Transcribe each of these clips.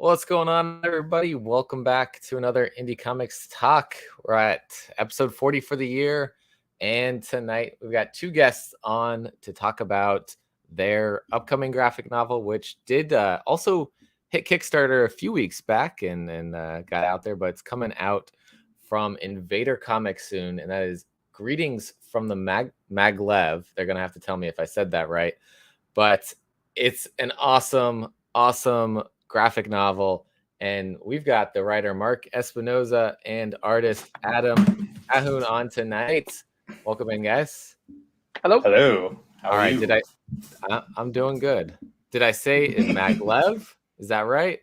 What's going on, everybody? Welcome back to another Indie Comics Talk. We're at episode 40 for the year, and tonight we've got two guests on to talk about their upcoming graphic novel, which did also hit Kickstarter a few weeks back and got out there, but it's coming out from Invader Comics soon, and that is Greetings from the Maglev. They're going to have to tell me if I said that right, but it's an awesome graphic novel, and we've got the writer Mark Espinosa and artist Adam Cahoon on tonight. Welcome in, guys. Hello. How are you? I'm doing good. Did I say Maglev? Is that right?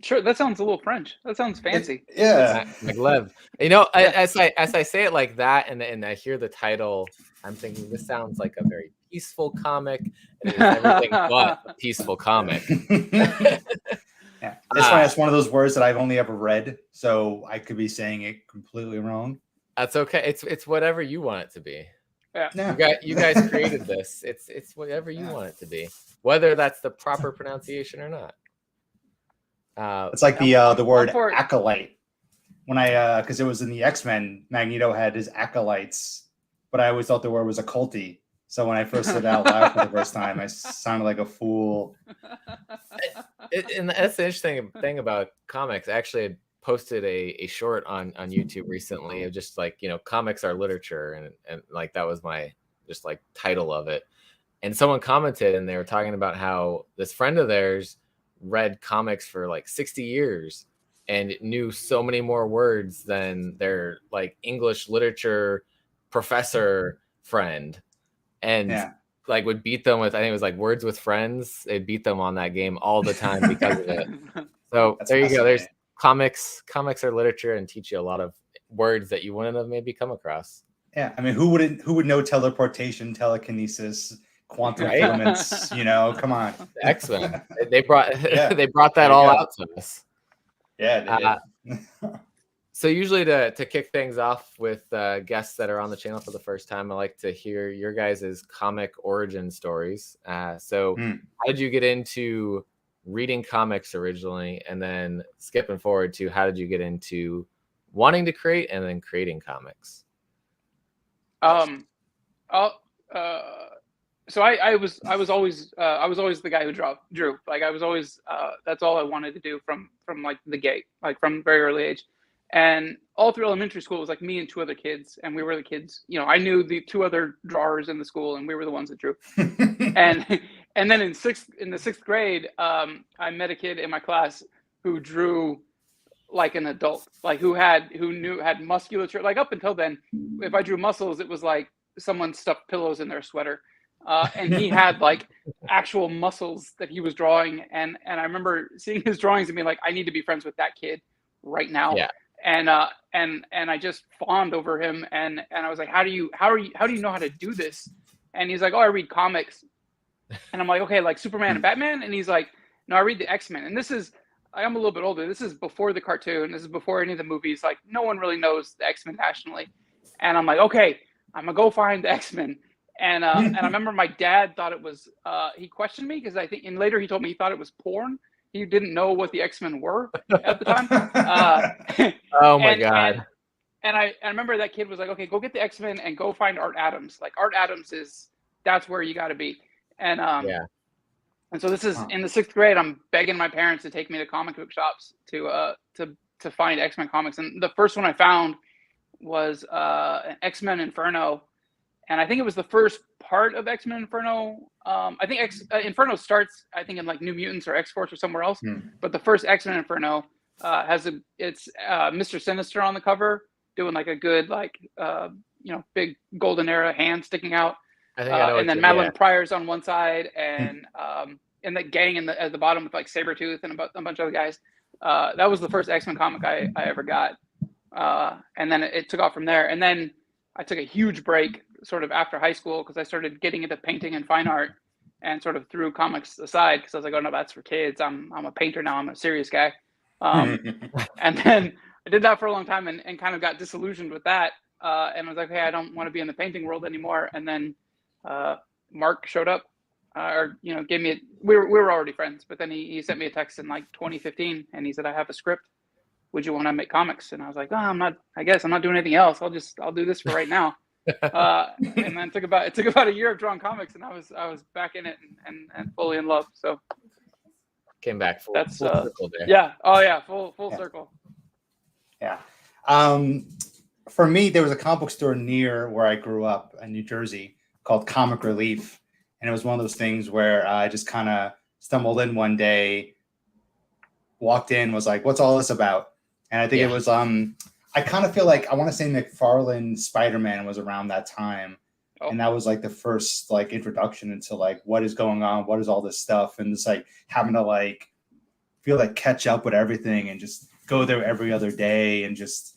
Sure, that sounds a little French. That sounds fancy. Maglev. You know, as I say it like that, and I hear the title, I'm thinking this sounds like a very peaceful comic, and it is everything but a peaceful comic. Yeah, it's funny. It's one of those words that I've only ever read, so I could be saying it completely wrong. That's okay. It's whatever you want it to be. Yeah. You guys created this. It's whatever you want it to be, whether that's the proper pronunciation or not. It's like the word acolyte. When because it was in the X-Men, Magneto had his acolytes, but I always thought the word was occulty. So when I first said it out loud for the first time, I sounded like a fool. And that's the interesting thing about comics. I actually posted a short on YouTube recently of just like, comics are literature, and like that was my just like title of it. And someone commented, and they were talking about how this friend of theirs read comics for like 60 years and knew so many more words than their like English literature professor friend, and like would beat them with, I think it was like Words with Friends. They'd beat them on that game all the time because of it. So that's there you go. There's comics are literature and teach you a lot of words that you wouldn't have maybe come across. Yeah, I mean, who would know teleportation, telekinesis, quantum filaments? Come on. The X-Men. They brought that all out to us. Yeah. So usually to kick things off with guests that are on the channel for the first time, I like to hear your guys' comic origin stories. So how did you get into reading comics originally, and then skipping forward to how did you get into wanting to create and then creating comics? So I was always the guy who drew. Like I was always that's all I wanted to do from like the gate, like from very early age. And all through elementary school, it was like me and two other kids, and we were the kids. I knew the two other drawers in the school, and we were the ones that drew. and then in the sixth grade, I met a kid in my class who drew like an adult, like who had musculature. Like up until then, if I drew muscles, it was like someone stuffed pillows in their sweater. And he had like actual muscles that he was drawing, and I remember seeing his drawings and being like, I need to be friends with that kid right now. Yeah. And I just fawned over him, and I was like, how do you know how to do this? And he's like, oh, I read comics. And I'm like, okay, like Superman and Batman? And he's like, no, I read the X-Men. And this is, I'm a little bit older. This is before the cartoon. This is before any of the movies. Like no one really knows the X-Men nationally. And I'm like, okay, I'm gonna go find the X-Men. And I remember my dad thought it was, he questioned me because I think, and later he told me he thought it was porn. He didn't know what the X-Men were at the time. Oh my God. And I remember that kid was like, okay, go get the X-Men and go find Art Adams. Like Art Adams that's where you got to be. And and so this is in the sixth grade. I'm begging my parents to take me to comic book shops to find X-Men comics. And the first one I found was an X-Men Inferno. And I think it was the first part of X-Men Inferno. I think Inferno starts, I think, in like New Mutants or X-Force or somewhere else. But the first X-Men Inferno it's Mr. Sinister on the cover doing like a good big golden era hand sticking out. I think I know and then Madeline Pryor's on one side, and the gang at the bottom with like Sabretooth and a bunch of other guys. That was the first X-Men comic I ever got. And then it took off from there. And then I took a huge break sort of after high school because I started getting into painting and fine art, and sort of threw comics aside because I was like, oh no, that's for kids. I'm a painter now. I'm a serious guy. And then I did that for a long time and kind of got disillusioned with that. And I was like, hey, I don't want to be in the painting world anymore. And then Mark showed up or gave me we were already friends, but then he sent me a text in like 2015, and he said, I have a script. Would you want to make comics? And I was like, oh, I guess I'm not doing anything else. I'll do this for right now. And then it took about a year of drawing comics, and I was back in it and fully in love. So came back full circle there. Yeah. Oh yeah. Full circle. Yeah. For me, there was a comic book store near where I grew up in New Jersey called Comic Relief. And it was one of those things where I just kind of stumbled in one day, walked in, was like, what's all this about? And I think it was, I kind of feel like, I want to say McFarlane Spider-Man was around that time. Oh. And that was like the first like introduction into like, what is going on? What is all this stuff? And just like having to like feel like catch up with everything and just go there every other day and just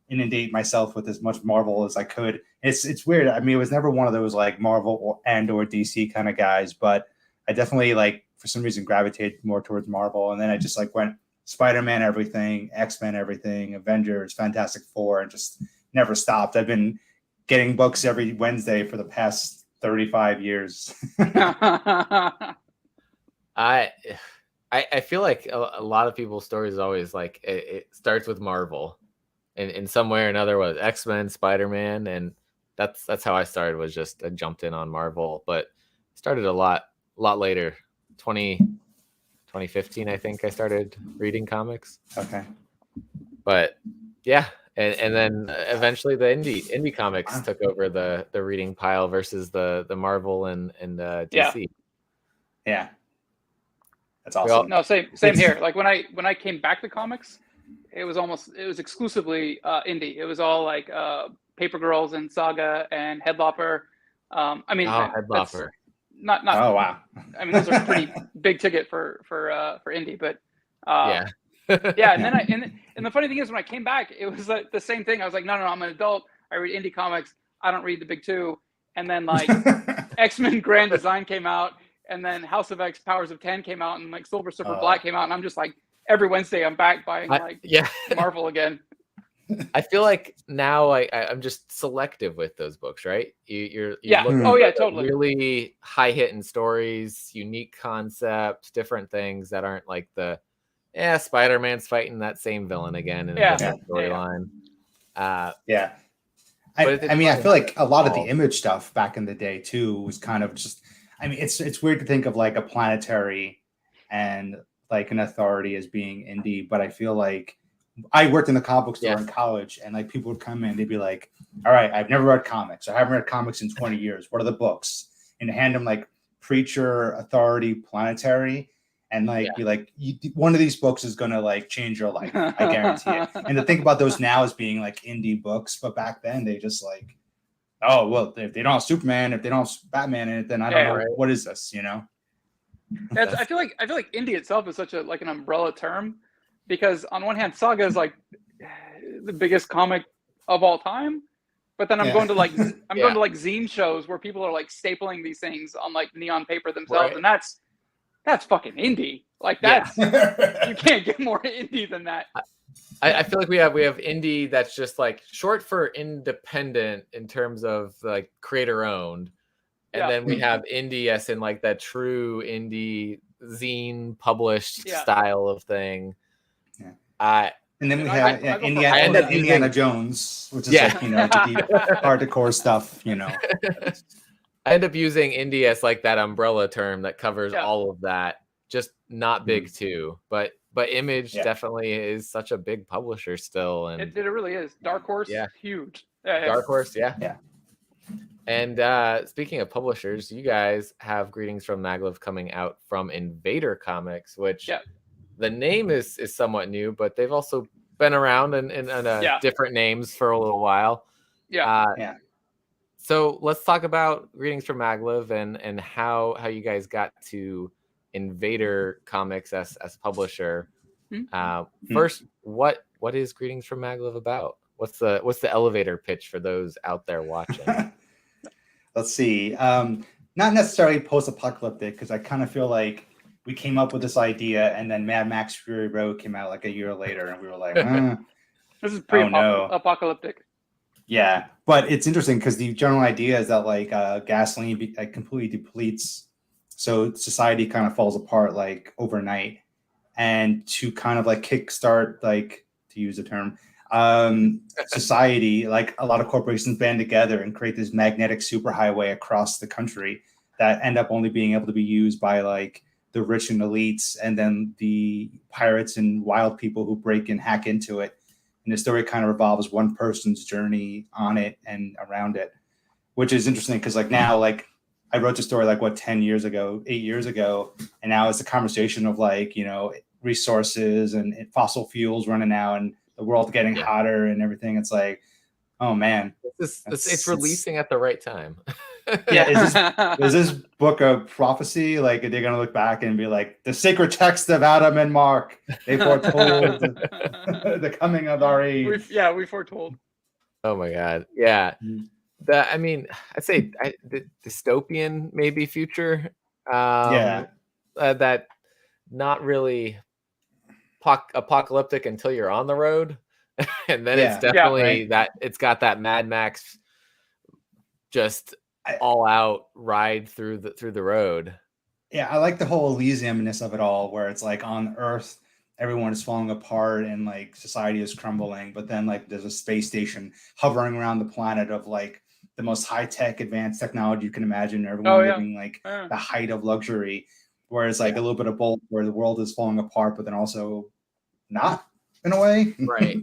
inundate myself with as much Marvel as I could. It's weird. I mean, it was never one of those like Marvel or DC kind of guys, but I definitely like for some reason gravitated more towards Marvel. And then I just like went Spider-Man everything, X-Men everything, Avengers, Fantastic Four, and just never stopped. I've been getting books every Wednesday for the past 35 years. I feel like a lot of people's stories is always like it starts with Marvel, and in some way or another was X-Men, Spider-Man, and that's how I started. Was just I jumped in on Marvel, but started a lot later. 2015, I think I started reading comics. Okay, but yeah, and then eventually the indie comics took over the reading pile versus the Marvel and DC. Yeah. That's awesome. No, same here. Like when I came back to comics, it was exclusively indie. It was all like Paper Girls and Saga and Headlopper. I mean, Headlopper. Not. Oh wow. I mean, those are pretty big ticket for indie, but yeah. Yeah. And then and the funny thing is, when I came back, it was like the same thing. I was like, no, I'm an adult. I read indie comics. I don't read the big two. And then like X-Men Grand Design came out. And then House of X, Powers of 10 came out, and like Silver Surfer Black came out, and I'm just like every Wednesday I'm back buying Marvel again. I feel like now I'm just selective with those books, right? You totally. Really high hitting stories, unique concepts, different things that aren't like the Spider-Man's fighting that same villain again in a different storyline. I mean, I feel like a lot of the Image stuff back in the day too was kind of just. I mean, it's weird to think of like a Planetary and like an Authority as being indie, but I feel like I worked in the comic book store in college, and like people would come in, they'd be like, "All right, I've never read comics. I haven't read comics in 20 years. What are the books?" And hand them like Preacher, Authority, Planetary, and like be like, one of these books is gonna like change your life. I guarantee it. And to think about those now as being like indie books, but back then they just like. Oh, well, if they don't have Superman, if they don't have Batman in it, then I don't know what is this, you know? I feel like indie itself is such an umbrella term, because on one hand, Saga is like the biggest comic of all time, but then I'm going to like zine shows where people are like stapling these things on like neon paper themselves, and that's fucking indie. Like that's you can't get more indie than that. I feel like we have indie that's just like short for independent in terms of like creator owned, and then we have indie as in like that true indie zine published style of thing. And then we have Indiana Jones, which is like the deep hardcore stuff. I end up using indie as like that umbrella term that covers all of that, just not big too, but Image definitely is such a big publisher still, and it really is. Dark Horse, huge. Dark Horse, yeah. And speaking of publishers, you guys have Greetings from Maglev coming out from Invader Comics, which the name is somewhat new, but they've also been around in different names for a little while. So let's talk about Greetings from Maglev and how you guys got to Invader Comics as publisher. First, what is Greetings from Maglev about? What's the elevator pitch for those out there watching? Let's see. Not necessarily post-apocalyptic, because I kind of feel like we came up with this idea, and then Mad Max Fury Road came out like a year later, and we were like, this is pre-apocalyptic. Yeah, but it's interesting because the general idea is that like gasoline completely depletes So society kind of falls apart like overnight. And to kind of like kickstart, like to use the term, society, like a lot of corporations band together and create this magnetic superhighway across the country that end up only being able to be used by like the rich and elites, and then the pirates and wild people who break and hack into it. And the story kind of revolves one person's journey on it and around it, which is interesting because like now, like I wrote the story like 8 years ago, and now it's a conversation of like, you know, resources and fossil fuels running out and the world getting hotter and everything. It's like, oh man, it's releasing at the right time. Is this book a prophecy? Like, are they going to look back and be like, the sacred text of Adam and Mark, they foretold the coming of our age? We foretold. Oh my God. Yeah. I mean, I'd say the dystopian maybe future. That not really apocalyptic until you're on the road. And then it's definitely that it's got that Mad Max just all out ride through the road. Yeah, I like the whole Elysium-ness of it all, where it's like on Earth, everyone is falling apart and like society is crumbling, but then like there's a space station hovering around the planet of like the most high-tech advanced technology you can imagine, everyone living like the height of luxury, whereas like a little bit of both, where the world is falling apart, but then also not in a way. Right.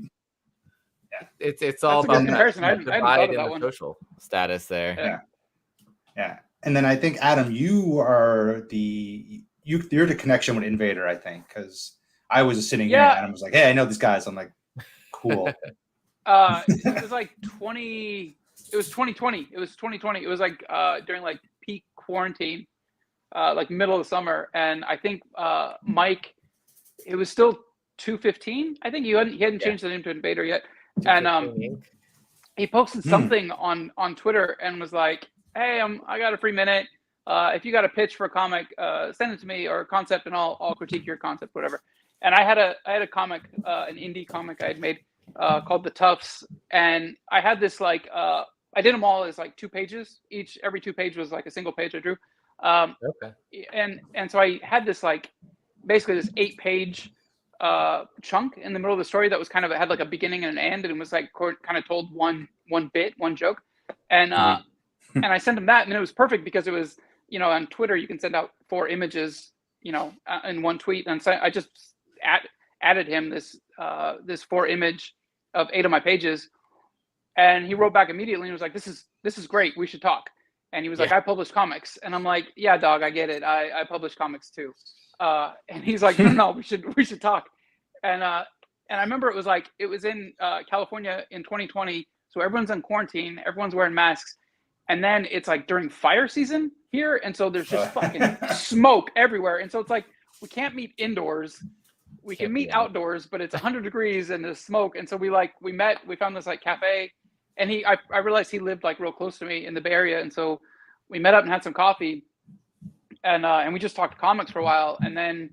It's all about that divide in the social status there. Yeah. And then I think, Adam, you're the connection with Invader, I think, because I was just sitting here and Adam was like, hey, I know these guys. I'm like, cool. It was like 2020. It was 2020. It was like during like peak quarantine, like middle of the summer. And I think Mike, it was still 215. I think he hadn't changed the name to Invader yet. And he posted something on Twitter and was like, hey, I got a free minute. If you got a pitch for a comic, send it to me, or a concept, and I'll critique your concept, whatever. And I had a comic, an indie comic I had made called The Toughs, and I had this like I did them all as like 2 pages each. Every 2 pages was like a single page I drew. And so I had this like basically this 8-page chunk in the middle of the story that was kind of had like a beginning and an end, and it was like kind of told one joke, and and I sent him that, and it was perfect because it was, you know, on Twitter you can send out 4 images, you know, in one tweet, and so I just added him this 4-image of 8 of my pages, and he wrote back immediately and was like, this is great, we should talk. And he was like, I publish comics, and I'm like, yeah, dog, I get it, I publish comics too. And he's like, no, we should talk. And I remember it was in California in 2020, so everyone's in quarantine, everyone's wearing masks, and then it's like during fire season here, and so there's just fucking smoke everywhere, and so it's like we can't meet indoors, we can meet outdoors, but it's 100 degrees and there's smoke. And so we met, we found this like cafe, and I realized he lived like real close to me in the Bay Area, and so we met up and had some coffee, and we just talked comics for a while, and then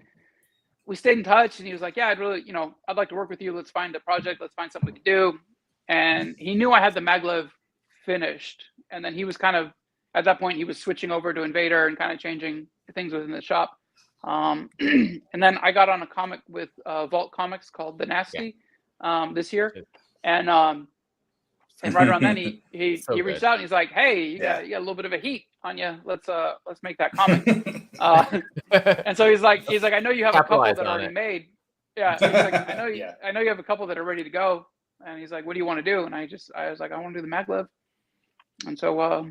we stayed in touch, and he was like, yeah, I'd like to work with you. Let's find a project. Let's find something to do. And he knew I had the Maglev finished. And then he was kind of, at that point, he was switching over to Invader and kind of changing things within the shop. And then I got on a comic with Vault Comics called The Nasty this year. And right around then he reached out and he's like, hey, you got a little bit of a heat on you. Let's make that comic. And so he's like, I know you have a couple that are already made. Yeah. He's like, I know you have a couple that are ready to go. And he's like, what do you want to do? And I was like, I want to do the Maglev. And so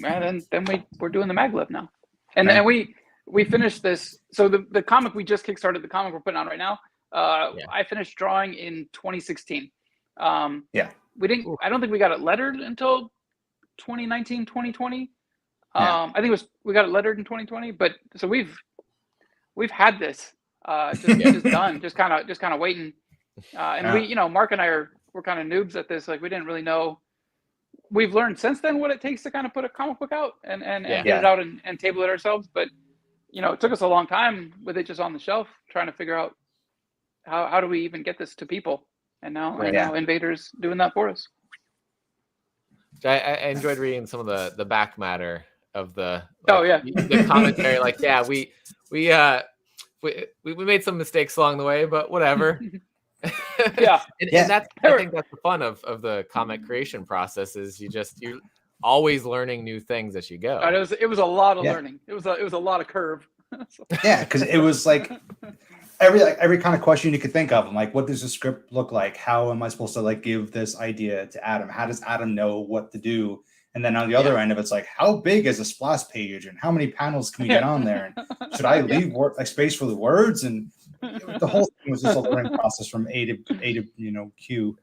then we're doing the Maglev now. And then we finished this. So the comic we just kickstarted, the comic we're putting on right now, I finished drawing in 2016. We didn't. I don't think we got it lettered until 2019, 2020. I think we got it lettered in 2020. But so we've had this just done, just kind of waiting. And we, Mark and I we're kind of noobs at this. Like we didn't really know. We've learned since then what it takes to kind of put a comic book out and get it out and table it ourselves. But it took us a long time with it just on the shelf, trying to figure out how do we even get this to people. And now Invader's doing that for us. I enjoyed reading some of the back matter of the the commentary. Like, yeah, we made some mistakes along the way, but whatever. Yeah. And that's, I think that's the fun of the comic creation process, is you're always learning new things as you go. It was a lot of learning. It was a lot of curve. Yeah, because it was like every kind of question you could think of. I'm like, what does the script look like? How am I supposed to like give this idea to Adam? How does Adam know what to do? And then on the other end of it's like, how big is a splash page, and how many panels can we get on there? And should I leave space for the words? And the whole thing was just a learning process from A to Q.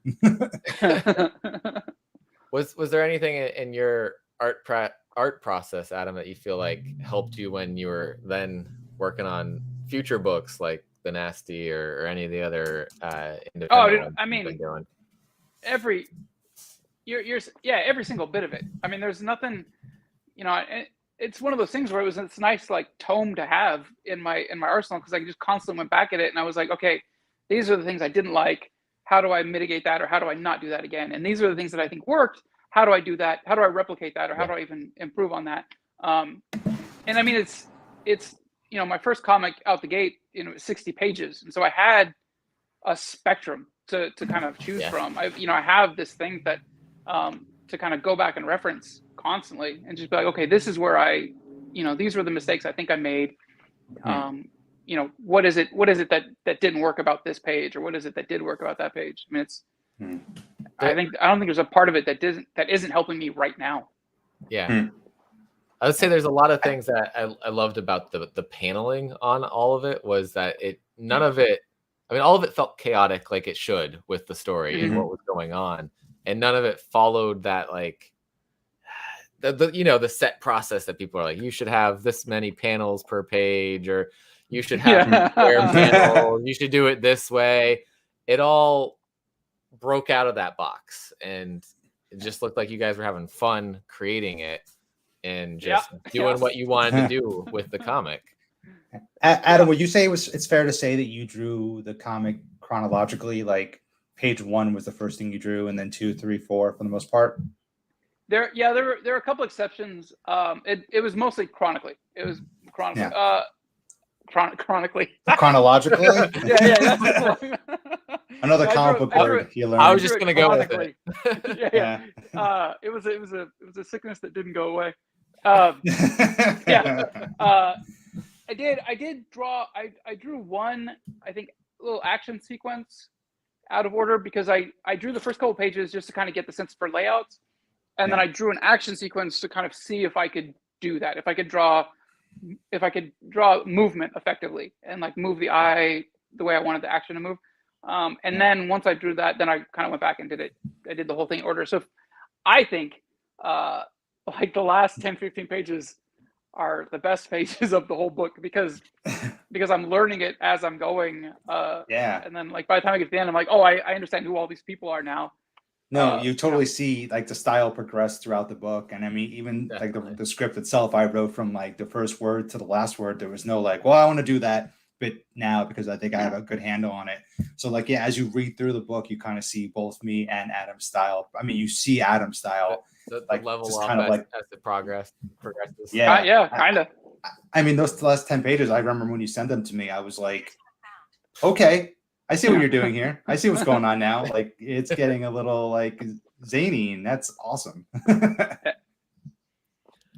Was there anything in your art process, Adam, that you feel like helped you when you were then working on future books like The Nasty or any of the other independent ones you've been doing? Every single bit of it. I mean, there's nothing, it's one of those things where it's nice like tome to have in my arsenal, because I just constantly went back at it and I was like, okay, these are the things I didn't like. How do I mitigate that, or how do I not do that again? And these are the things that I think worked. How do I do that? How do I replicate that, or how do I even improve on that? And I mean, it's my first comic out the gate, 60 pages, and so I had a spectrum to kind of choose from. I have this thing that to kind of go back and reference constantly, and just be like, okay, this is where these were the mistakes I think I made. What is it that didn't work about this page, or what is it that did work about that page? I mean, it's I don't think there's a part of it that isn't helping me right now. Yeah. I would say there's a lot of things that I loved about the paneling on all of it, was that none of it, I mean, all of it felt chaotic like it should with the story and what was going on. And none of it followed that, like, the set process that people are like, you should have this many panels per page, or you should have square panels, you should do it this way. It all broke out of that box, and it just looked like you guys were having fun creating it and just doing what you wanted to do with the comic. Adam, would you say it's fair to say that you drew the comic chronologically? Like page 1 was the first thing you drew, and then 2, 3, 4 for the most part? There were a couple exceptions. It was mostly chronically. It was chronically. Chronically. Chronologically? Yeah. Another comic book word you learned. I was just gonna go with it. It was a sickness that didn't go away. I did draw. I drew one, I think, little action sequence out of order, because I drew the first couple pages just to kind of get the sense for layouts, and then I drew an action sequence to kind of see if I could do that, if I could draw movement effectively and like move the eye the way I wanted the action to move. And then once I drew that, then I kind of went back and did it. I did the whole thing in order. So I think like the last 10, 15 pages are the best pages of the whole book, because I'm learning it as I'm going. And then like by the time I get to the end, I'm like, oh, I understand who all these people are now. No, you totally see like the style progress throughout the book. And I mean, even definitely. Like the script itself, I wrote from like the first word to the last word. There was no like, well, I want to do that bit now because I think I have a good handle on it. So like, as you read through the book, you kind of see both me and Adam's style. I mean, you see Adam's style. The like level just up kind of like as it progresses. Kind of. I mean, those last 10 pages, I remember when you sent them to me, I was like, okay, I see what you're doing here. I see what's going on now. Like, it's getting a little like zany, and that's awesome.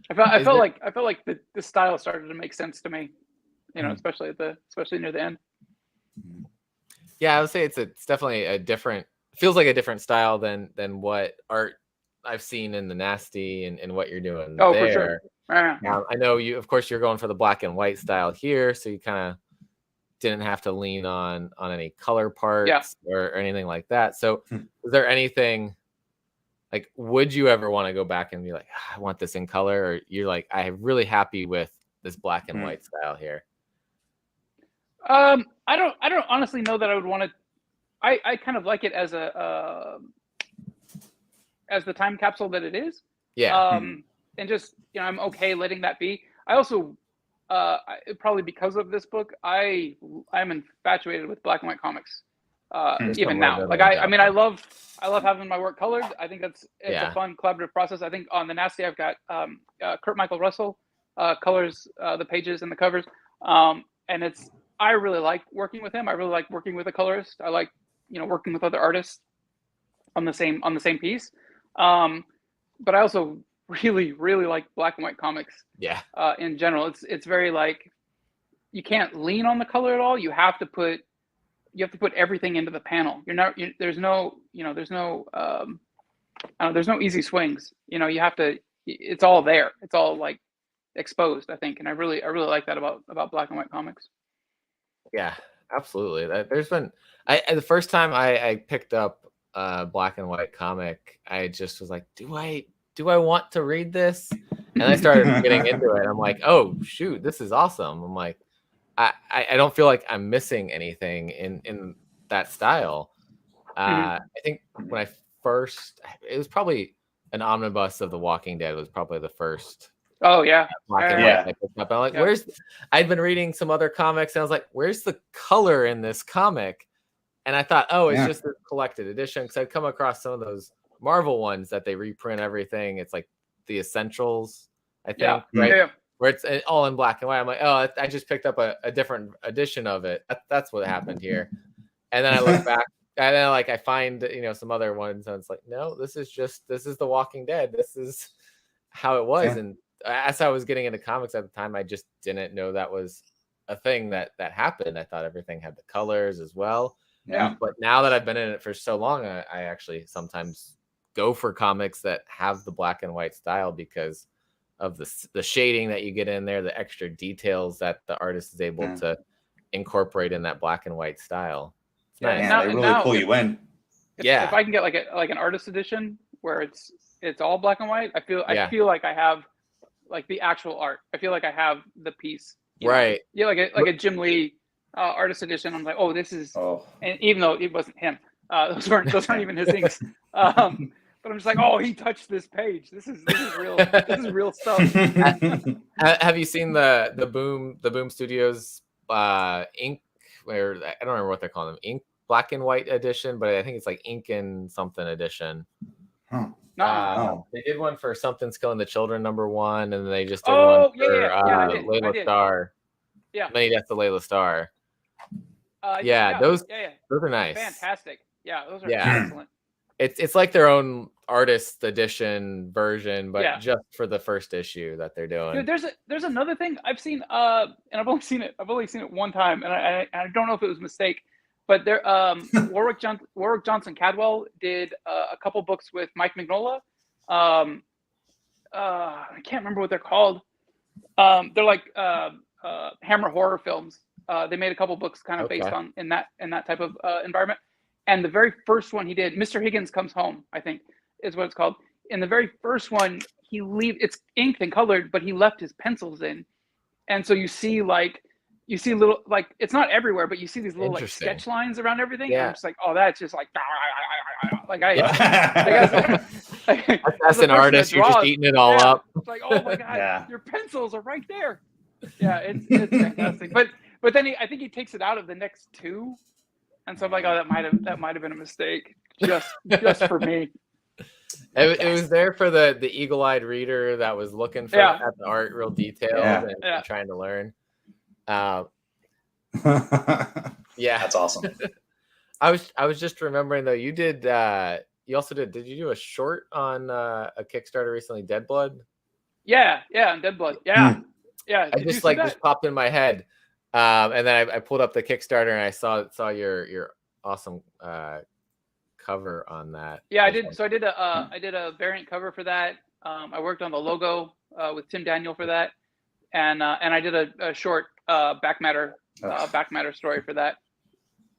I felt like the style started to make sense to me, especially near the end. Yeah, I would say it's definitely feels like a different style than what art I've seen in The Nasty and what you're doing there. For sure. I know you're going for the black and white style here, so you kind of didn't have to lean on any color parts or anything like that. So is there anything like, would you ever want to go back and be like, I want this in color, or you're like, I'm really happy with this black and white style here? I don't honestly know that I would want to. I kind of like it as as the time capsule that it is. And just, I'm okay letting that be. I also probably because of this book, I'm infatuated with black and white comics. even now. Like I mean, I love having my work colored. I think it's a fun collaborative process. I think on the Nasty, I've got Kurt Michael Russell colors the pages and the covers, and I really like working with him. I really like working with a colorist. I like working with other artists on the same piece. But I also really like black and white comics. Yeah. In general, it's very like you can't lean on the color at all. You have to put everything into the panel. There's no easy swings. You have to. It's all there. It's all like exposed, I think, and I really like that about black and white comics. Yeah, absolutely. There's been the first time I picked up a black and white comic, I just was like, do I want to read this? And I started getting into it. I'm like, oh shoot, this is awesome. I'm like, I don't feel like I'm missing anything in that style. I think when it was probably an omnibus of The Walking Dead was probably the first. Oh yeah. Black and white I picked up. I'm like, I'd been reading some other comics and I was like, where's the color in this comic? And I thought, oh, it's just a collected edition, because I'd come across some of those Marvel ones that they reprint everything. It's like the Essentials, I think, right? Yeah. Where it's all in black and white. I'm like, oh, I just picked up a different edition of it. That's what happened here. And then I look back, and then I find some other ones, and it's like, no, this is The Walking Dead. This is how it was. Yeah. And as I was getting into comics at the time, I just didn't know that was a thing that happened. I thought everything had the colors as well. Yeah. But now that I've been in it for so long, I actually sometimes go for comics that have the black and white style because of the shading that you get in there, the extra details that the artist is able to incorporate in that black and white style. It's nice. They really pull you in. If I can get like an artist edition where it's all black and white, I feel like I have like the actual art. I feel like I have the piece. Right. Yeah, like a Jim Lee artist edition. I'm like, oh, this is, and even though it wasn't him, those aren't even his inks. But I'm just like, oh, he touched this page. This is real. This is real stuff. Have you seen the Boom Studios ink? Where I don't remember what they're calling them. Ink black and white edition, but I think it's like ink and something edition. No. They did one for Something's Killing the Children #1, and then they just did one for Layla Starr. Yeah. Many Deaths of Layla Starr. Those are nice. Fantastic. Yeah, those are excellent. It's like their own artist edition version, but just for the first issue that they're doing. Dude, there's another thing I've seen, and I've only seen it one time, and I don't know if it was a mistake, but there Warwick Johnson Cadwell did a couple books with Mike Mignola. I can't remember what they're called. They're like Hammer horror films. They made a couple books kind of based on in that type of environment. And the very first one he did, Mr. Higgins Comes Home, I think is what it's called. In the very first one, it's inked and colored, but he left his pencils in. And so you see little, like, it's not everywhere, but you see these little like sketch lines around everything. Yeah. And I'm just like, oh, that's just like that's an artist. You're just eating it all up. It's like, oh my God, your pencils are right there. Yeah, it's fantastic. But then I think he takes it out of the next two. And so I'm like, oh, that might have been a mistake, just for me. It was there for the eagle-eyed reader that was looking for at the art real detailed and trying to learn. That's awesome. I was just remembering though, you did you also did you do a short on a Kickstarter recently, Dead Blood? Yeah, Dead Blood. Yeah. I just popped in my head. And then I pulled up the Kickstarter and I saw your awesome cover on that. Yeah, I did. So I did a variant cover for that. I worked on the logo with Tim Daniel for that, and I did a short back matter story for that.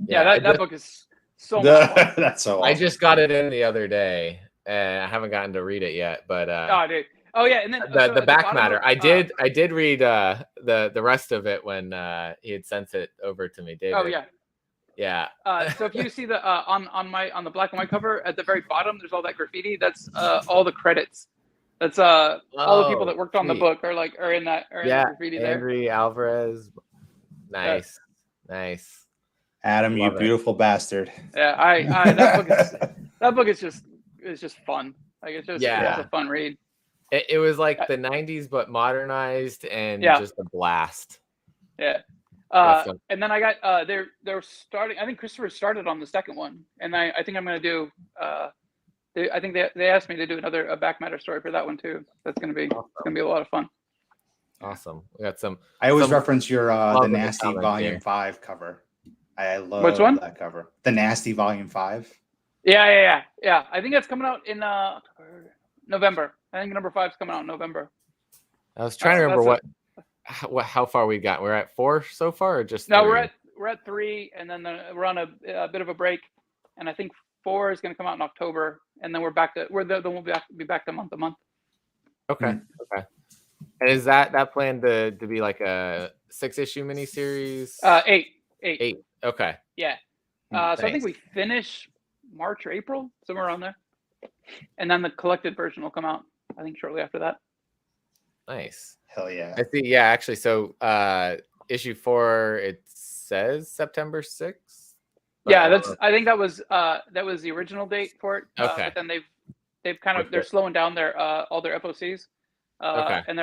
Yeah, that book is so much fun. That's so awesome. I just got it in the other day, and I haven't gotten to read it yet. But dude. Oh yeah, and then the back matter. I did read the rest of it when he had sent it over to me, David. Oh yeah. Yeah. So if you see the on the black and white cover at the very bottom, there's all that graffiti. That's all the credits. That's all the people that worked on the book are in the graffiti there. Henry Alvarez. Nice. Adam, you beautiful bastard. Yeah, I that book is just fun. Like it's a fun read. It was like the 90s, but modernized and just a blast. Yeah. And then I got they're starting. I think Christopher started on the second one, and I think I'm going to do. I think they asked me to do a back matter story for that one too. That's going to be awesome. It's going to be a lot of fun. Awesome. We got some. I always reference your the Nasty Volume 5 cover. I love that cover. The Nasty Volume 5. Yeah. I think that's coming out in November. I think number 5 is coming out in November. I was trying to remember how far we got. We're at 4 so far, or just 3? No, we're at 3, and then we're on a bit of a break, and I think 4 is going to come out in October, and then we'll be back to month to month. Okay. And is that planned to be like a 6-issue miniseries? 8. Okay. Yeah. So I think we finish March or April, somewhere around there, and then the collected version will come out, I think, shortly after that. Nice. Hell yeah. I see. Yeah, actually. So issue 4, it says September 6th. Yeah, I think that was the original date for it. Okay. But then they've kind of they're slowing down their all their FOCs. And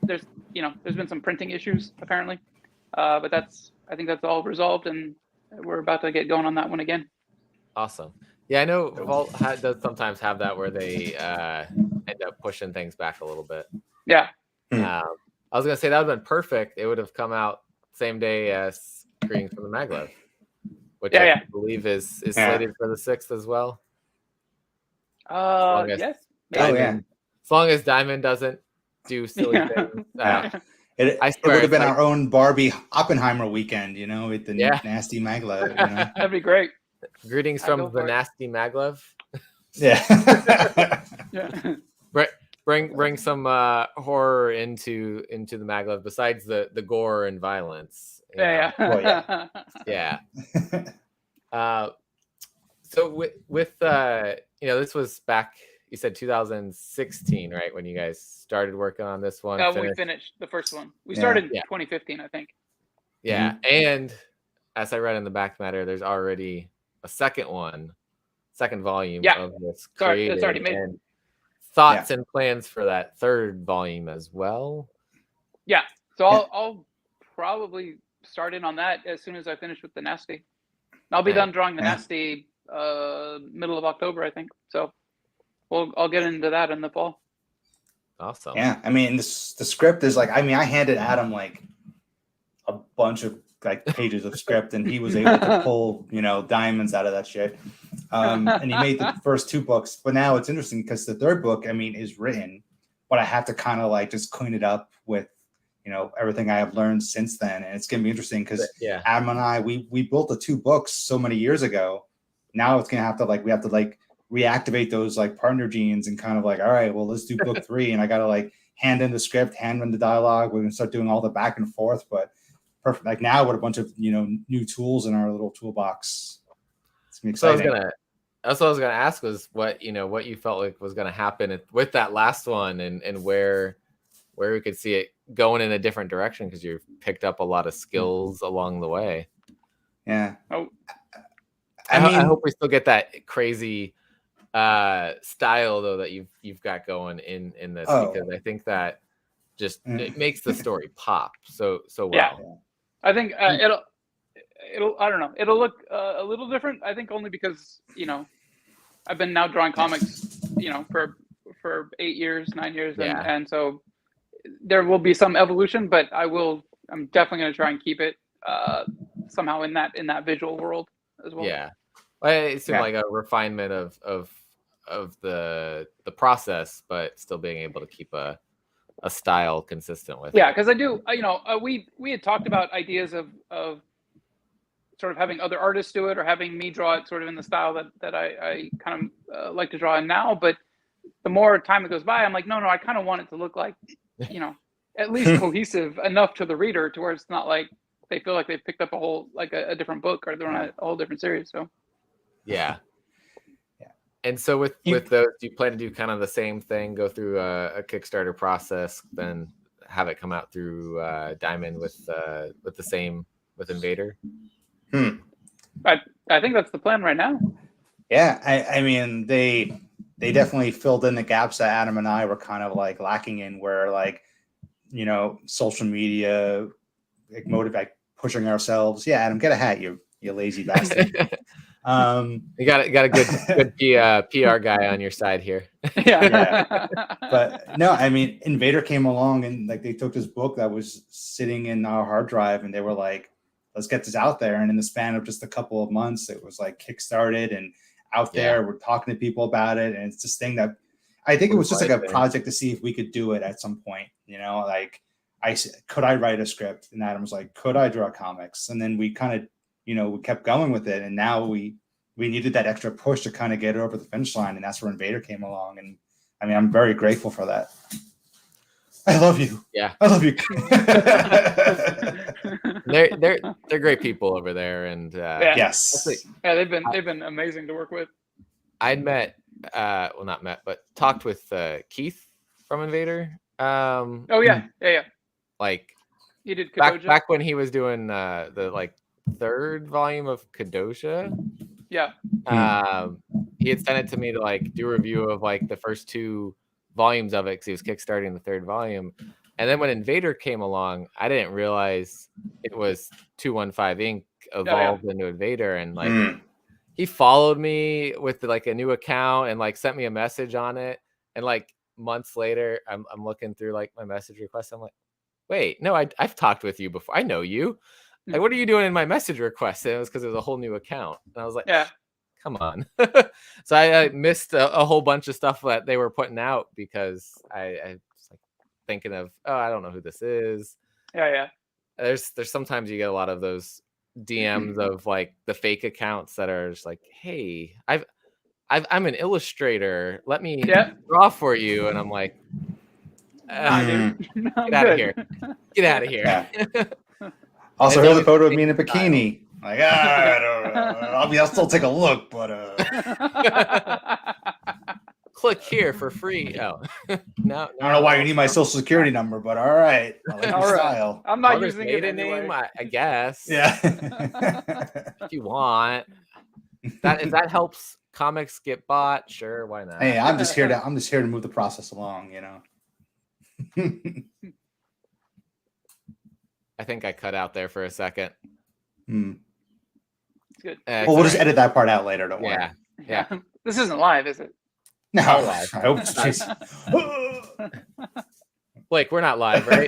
there's been some printing issues apparently. But I think that's all resolved, and we're about to get going on that one again. Awesome. Yeah, I know Vault does sometimes have that where they end up pushing things back a little bit. Yeah. I was gonna say that would have been perfect. It would have come out same day as Greetings from the Maglev, which I believe is slated for the 6th as well. Yes. As long as Diamond doesn't do silly things. It would have been our own Barbie Oppenheimer weekend, with the Nasty Maglev. That'd be great. Greetings from the Nasty Maglev. Yeah. Bring some horror into the Maglev besides the gore and violence. Yeah. So with this was back, you said 2016, right, when you guys started working on this one? We finished the first one. We started in 2015, I think. Yeah, and as I read in the back matter, there's already a second volume of this created. It's already made. And thoughts and plans for that third volume as well? Yeah, so I'll probably start in on that as soon as I finish with the Nasty. I'll be done drawing the Nasty middle of October, I think. So I'll get into that in the fall. Awesome. Yeah, I mean, the script is I handed Adam a bunch of pages of script, and he was able to pull diamonds out of that shit. And he made the first 2 books, but now it's interesting because the third book, is written, but I have to kind of just clean it up with everything I have learned since then, and it's gonna be interesting because Adam and I we built the 2 books so many years ago. Now it's gonna have to we have to reactivate those partner genes and kind of all right, well, let's do book 3, and I gotta hand in the script, hand in the dialogue. We're gonna start doing all the back and forth, but perfect. Now with a bunch of new tools in our little toolbox. It's gonna be exciting. That's what I was gonna ask was what you felt like was gonna happen with that last one, and where we could see it going in a different direction, because you've picked up a lot of skills along the way. Yeah. I hope we still get that crazy style though that you've got going in this, because I think that just it makes the story pop so well. Yeah. I think it'll I don't know, it'll look a little different, I think, only because I've been now drawing comics for 8 years, 9 years, and so there will be some evolution, but I'm definitely going to try and keep it somehow in that visual world as well. Yeah, it seemed like a refinement of the process, but still being able to keep a style consistent with. Yeah, because I do. We had talked about ideas of sort of having other artists do it, or having me draw it sort of in the style that I kind of like to draw in now. But the more time that goes by, I'm like, no, I kind of want it to look like, at least cohesive enough to the reader, to where it's not like they feel like they picked up a whole a different book, or they're on a whole different series. So yeah. And so with those, do you plan to do kind of the same thing, go through a Kickstarter process, then have it come out through Diamond with Invader? I think that's the plan right now. Yeah, I mean they definitely filled in the gaps that Adam and I were kind of like lacking in, where like, you know, social media, like motivate pushing ourselves. Yeah, Adam, get a hat, you lazy bastard. You got a good PR guy on your side here. Yeah. But no, I mean, Invader came along and like they took this book that was sitting in our hard drive and they were like, let's get this out there. And in the span of just a couple of months, it was like kickstarted and out there. We're talking to people about it. And it's this thing that I think it was just like a project to see if we could do it at some point, you know, like could I write a script? And Adam was like, could I draw comics? And then we kind of, you know, we kept going with it. And now we needed that extra push to kind of get it over the finish line. And that's where Invader came along. And I mean, I'm very grateful for that. I love you. Yeah. I love you. they're great people over there. And yes. Yeah, they've been amazing to work with. I'd met, well, not met, but talked with Keith from Invader. Yeah. Like he did Kadoja. Back when he was doing the like 3rd volume of Kadoja. Yeah. He had sent it to me to like do a review of like the first 2 volumes of it because he was kickstarting the 3rd volume. And then when Invader came along, I didn't realize it was 215 Inc. evolved into Invader, and like he followed me with like a new account and like sent me a message on it. And like months later, I'm looking through like my message requests. I'm like, wait, no, I've talked with you before. I know you. Like, what are you doing in my message request? And it was because it was a whole new account. And I was like, yeah, come on. So I missed a whole bunch of stuff that they were putting out because I was like thinking of, oh, I don't know who this is. Yeah. There's sometimes you get a lot of those DMs of like the fake accounts that are just like, hey, I'm an illustrator. Let me draw for you. And I'm like, get out of here. Get out of here. Yeah. Also, here's a photo of me in a bikini. Like, I don't know. I'll still take a look, but click here for free. Oh, no, I don't know why you need my social security number, but all right. I like your style. I'm not using it anyway. Name, I guess. Yeah. If you want if that helps comics get bought, sure, why not? Hey, I'm just here to move the process along, you know. I think I cut out there for a second. It's good. Well, we'll just edit that part out later. Don't worry. Yeah. This isn't live, is it? No, live. I hope it's Blake, we're not live, right?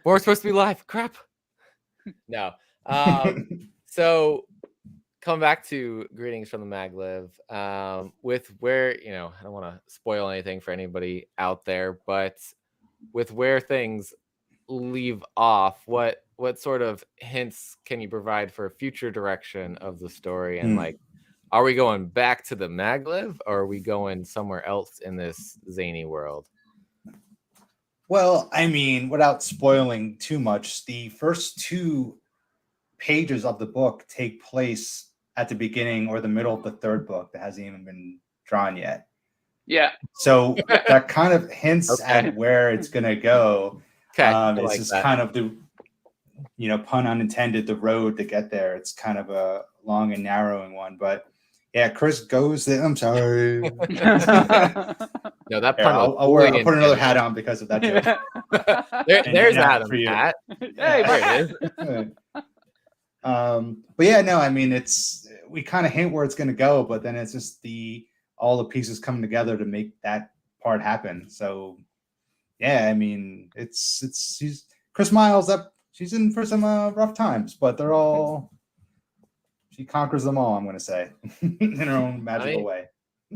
We're supposed to be live. Crap. No. So coming back to greetings from the Maglev, with where, you know, I don't want to spoil anything for anybody out there, but with where things leave off, what sort of hints can you provide for a future direction of the story? And like, are we going back to the Maglev, or are we going somewhere else in this zany world? Well, I mean, without spoiling too much, the first 2 pages of the book take place at the beginning or the middle of the 3rd book that hasn't even been drawn yet. Yeah. So that kind of hints at where it's going to go. Okay. It's just kind of the, you know, pun unintended, the road to get there. It's kind of a long and narrowing one, but yeah, Chris goes there. I'm sorry. No, that pun. I'll put another hat on because of that joke. There's Adam for you. Hat. Hey, there it is. But yeah, no, I mean, we kind of hint where it's going to go, but then it's just all the pieces coming together to make that part happen. So yeah, I mean, she's Chris Miles, she's in for some rough times, but she conquers them all, I'm going to say, in her own magical way.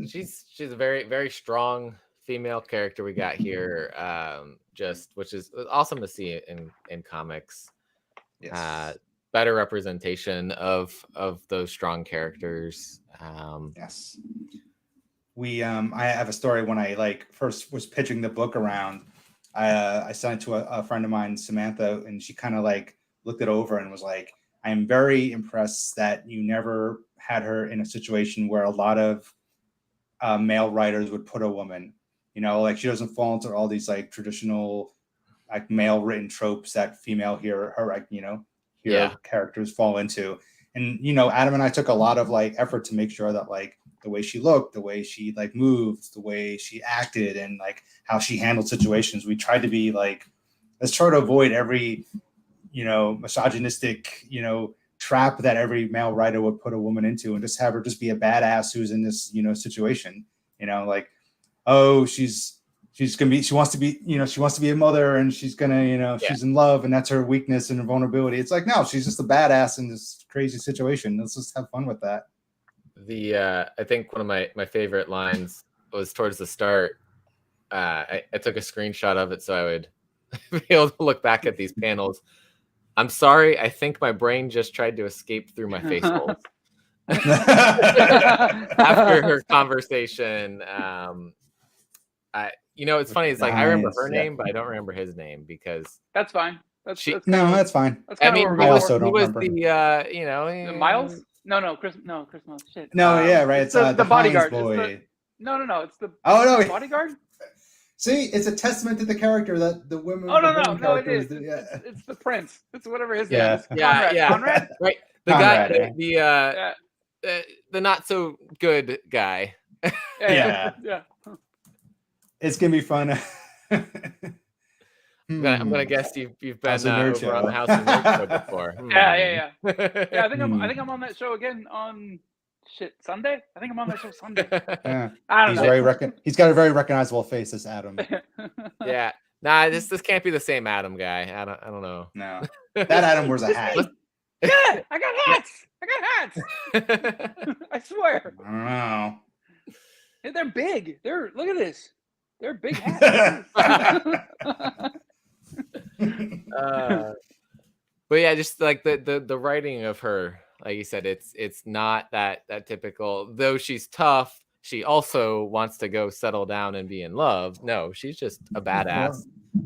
She's a very, very strong female character we got here, which is awesome to see in comics. Yes. Better representation of those strong characters. Yes. I have a story when I first was pitching the book around. I sent it to a friend of mine, Samantha, and she kind of looked it over and was like, I am very impressed that you never had her in a situation where a lot of male writers would put a woman, you know, she doesn't fall into all these traditional like male written tropes that female hero characters fall into. And Adam and I took a lot of like effort to make sure that like the way she looked, the way she like moved, the way she acted, and like how she handled situations, we tried to be like, let's try to avoid every misogynistic trap that every male writer would put a woman into, and just have her just be a badass who's in this situation, like, oh, she wants to be a mother, and she's gonna she's in love, and that's her weakness and her vulnerability. It's like, no, she's just a badass in this crazy situation. Let's just have fun with that. I think one of my favorite lines was towards the start. I took a screenshot of it so I would be able to look back at these panels. I'm sorry, I think my brain just tried to escape through my face holes. After her conversation, it's funny. It's like, I remember her name, but I don't remember his name because that's fine. That's fine. That's I also don't remember. The Miles? No, Chris Miles. Shit. No, right. It's the bodyguard. Boy. No. It's the bodyguard. See, it's a testament to the character that the women. Oh no, it is. It's the prince. It's whatever his name is. Conrad. Right. The Conrad, guy, the not so good guy. Yeah. It's gonna be fun. I'm gonna guess you've been over on the House of Nerds show before. Yeah. I think I'm on that show again on Sunday. I think I'm on that show Sunday. Yeah. I don't know. He's got a very recognizable face, this Adam. Yeah. Nah, this can't be the same Adam guy. I don't know. No. That Adam wears a hat. Yeah, I got hats. I swear. I don't know. Hey, they're big. Look at this. They're big hats. But yeah, just like the writing of her, like you said, it's not that typical. Though she's tough, she also wants to go settle down and be in love. No, she's just a badass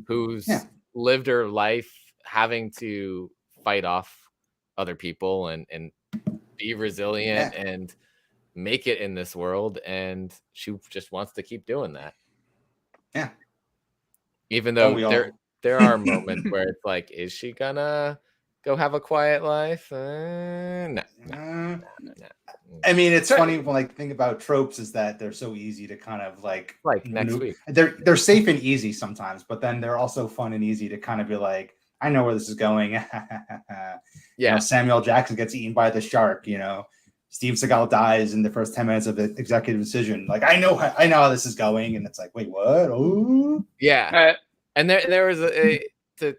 who's lived her life having to fight off other people and be resilient and make it in this world, and she just wants to keep doing that. Yeah. Even though there are moments where it's like, is she gonna go have a quiet life? No. I mean, it's funny when like think about tropes is that they're so easy to kind of like next week. They're safe and easy sometimes, but then they're also fun and easy to kind of be like, I know where this is going. Samuel Jackson gets eaten by the shark. Steve Seagal dies in the first 10 minutes of the executive decision. Like, I know how this is going, and it's like, wait, what? Oh, yeah. And there was to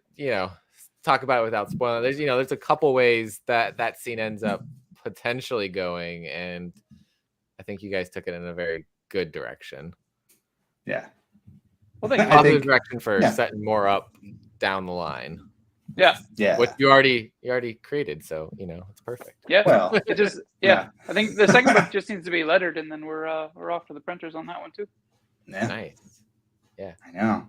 talk about it without spoiling. There's a couple ways that scene ends up potentially going, and I think you guys took it in a very good direction. Yeah. Well, positive direction for setting more up down the line. Yeah. What you already created, so it's perfect. Yeah. Well, it just I think the second book just needs to be lettered, and then we're off to the printers on that one too. Yeah. Nice. Yeah. I know.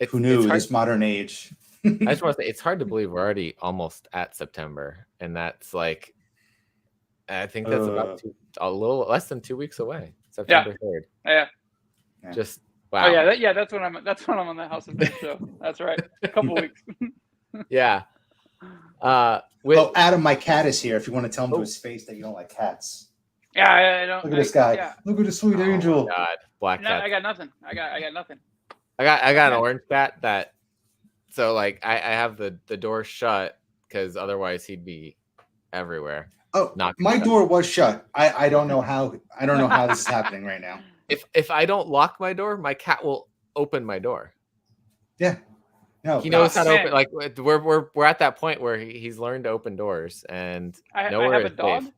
Who knew this modern age? I just want to say it's hard to believe we're already almost at September, and that's like, I think that's about a little less than 2 weeks away. September 3rd. Yeah. Just wow. Oh yeah, that's when I'm on the House of Nerds show. That's right. A couple weeks. Yeah. Adam, my cat is here. If you want to tell him to his face that you don't like cats. Yeah, I don't. Look at this guy. Yeah. Look at the sweet angel. God, black cat. I got nothing. I got nothing. I got an orange cat that. So like I have the door shut because otherwise he'd be everywhere. Oh, my door was shut. I don't know how this is happening right now. If I don't lock my door, my cat will open my door. Yeah. No, he knows how to open. Like we're at that point where he's learned to open doors, and I have a dog. Safe.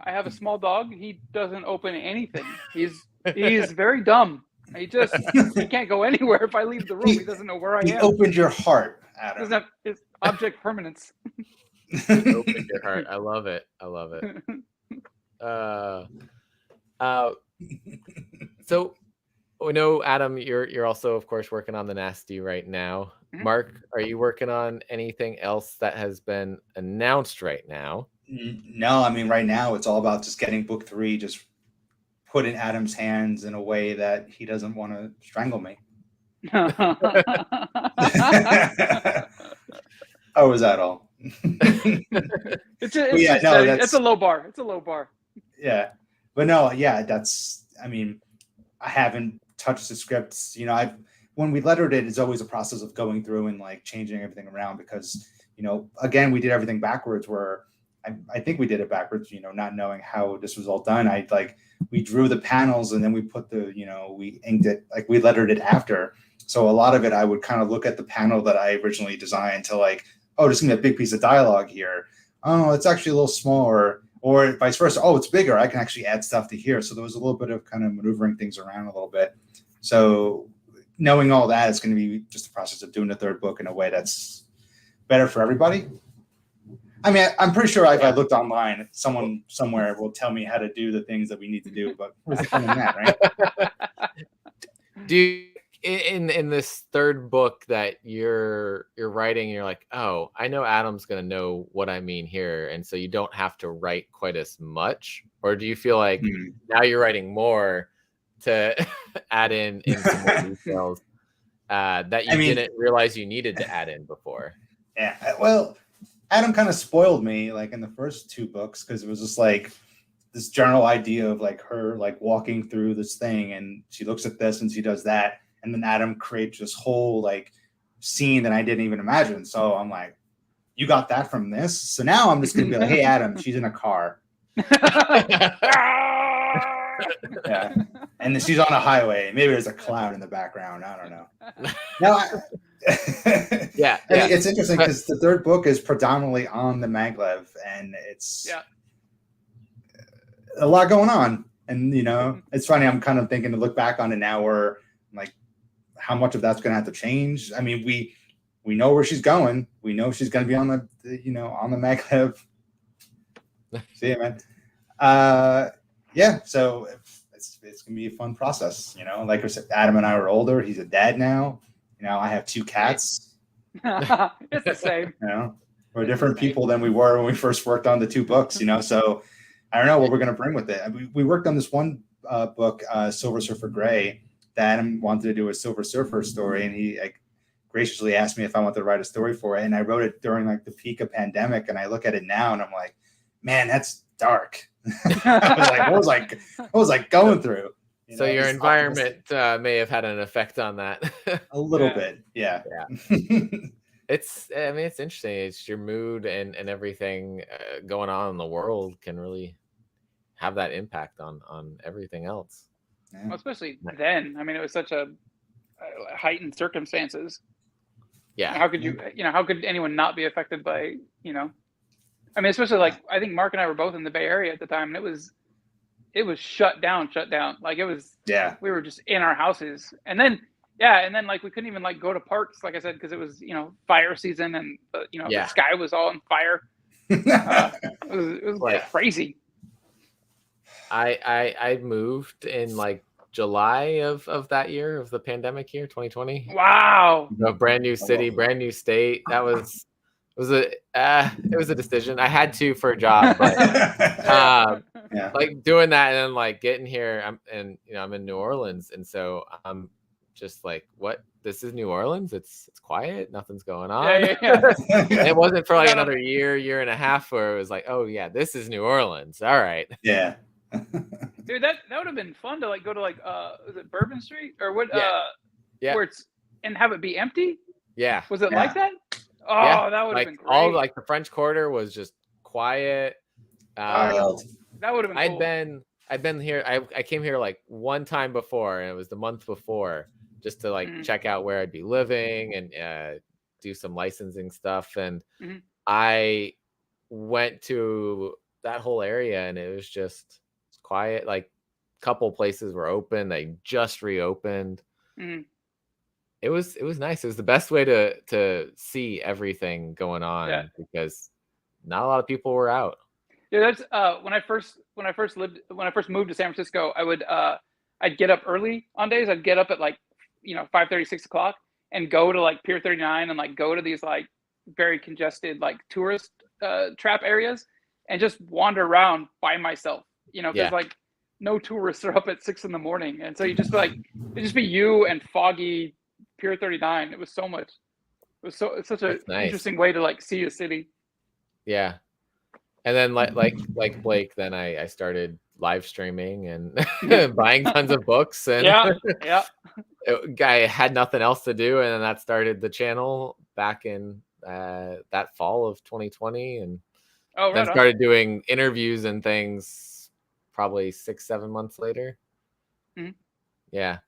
I have a small dog. He doesn't open anything. He's very dumb. He can't go anywhere if I leave the room. He doesn't know where I am. He opened your heart, Adam. Doesn't have his object permanence. Opened your heart. I love it. So we know, Adam, you're also, of course, working on the Nasty right now. Mm-hmm. Mark, are you working on anything else that has been announced right now? No, I mean, right now it's all about just getting book 3 just put in Adam's hands in a way that he doesn't want to strangle me. Oh, was that all? It's a low bar. It's a low bar. Yeah, but no, yeah, I mean, I haven't touched the scripts. You know, when we lettered it, it's always a process of going through and like changing everything around because, you know, again, we did everything backwards where I think we did it backwards, you know, not knowing how this was all done. We drew the panels and then we put we inked it, like we lettered it after. So a lot of it, I would kind of look at the panel that I originally designed to like, oh, there's gonna be a big piece of dialogue here. Oh, it's actually a little smaller, or vice versa. Oh, it's bigger. I can actually add stuff to here. So there was a little bit of kind of maneuvering things around a little bit. So knowing all that, it's going to be just a process of doing the third book in a way that's better for everybody. I mean, I'm pretty sure if I looked online, someone somewhere will tell me how to do the things that we need to do, but where's the fun in that, right? Do you, in this third book that you're writing, you're like, oh, I know Adam's gonna know what I mean here, and so you don't have to write quite as much? Or do you feel like now you're writing more to add in some more details that you didn't realize you needed to add in before? Yeah, well, Adam kind of spoiled me like in the first two books because it was just like this general idea of like her like walking through this thing and she looks at this and she does that. And then Adam creates this whole like scene that I didn't even imagine. So I'm like, you got that from this? So now I'm just going to be like, hey, Adam, she's in a car. Yeah. And then she's on a highway. Maybe there's a cloud in the background. I don't know. No, yeah. I mean, it's interesting because the third book is predominantly on the Maglev, and it's a lot going on. And, you know, it's funny. I'm kind of thinking to look back on it now where like how much of that's going to have to change. I mean, we know where she's going. We know she's going to be on the on the Maglev. See you, man. Yeah. So it's going to be a fun process. You know, like I said, Adam and I are older. He's a dad now. You know, I have 2 cats. It's the same. You know, we're different people than we were when we first worked on the 2 books, you know, so I don't know what we're going to bring with it. We worked on this one book, Silver Surfer Gray, that Adam wanted to do a Silver Surfer story. And he graciously asked me if I wanted to write a story for it. And I wrote it during like the peak of pandemic. And I look at it now and I'm like, man, that's dark. I was like, what was I going through? So your environment may have had an effect on that. A little bit. Yeah. It's interesting. It's your mood and everything going on in the world can really have that impact on everything else. Yeah. Well, especially then. I mean, it was such a heightened circumstances. Yeah. How could how could anyone not be affected by, I mean, especially like, I think Mark and I were both in the Bay Area at the time, and it was shut down. Like it was, we were just in our houses. And then like we couldn't even like go to parks, like I said, because it was, fire season and, the sky was all on fire. It was crazy. I moved in like July of that year, of the pandemic year, 2020. Wow. A brand new city, brand new state. That was, it was a decision. I had to for a job, but like doing that and then like getting here, I'm in New Orleans, and so I'm just like, what? This is New Orleans. It's quiet. Nothing's going on. It wasn't for like another year and a half where it was like, oh yeah, this is New Orleans. All right. Yeah. Dude, that would have been fun to like go to like was it Bourbon Street or what? Where it's and have it be empty. Yeah. Was it like that? Oh, that would have been great. All like the French Quarter was just quiet. That would have been cool. I'd been here. I came here like one time before, and it was the month before, just to like check out where I'd be living and do some licensing stuff. And I went to that whole area, and it was just quiet. Like a couple places were open. They just reopened. It was nice. It was the best way to see everything going on because not a lot of people were out. Yeah, that's when I first moved to San Francisco, I'd get up early on days. I'd get up at like 5:30, 6 o'clock and go to like Pier 39 and like go to these like very congested like tourist trap areas and just wander around by myself. Because like no tourists are up at 6 a.m, and so you just like it'd just be you and foggy Pier 39. It was so much. It's such a Nice. interesting way to like see a city. Yeah. And then like Blake, then I started live streaming and buying tons of books, and yeah. I had nothing else to do, and then that started the channel back in that fall of 2020, and then started doing interviews and things probably 6-7 months later. Mm-hmm. Yeah.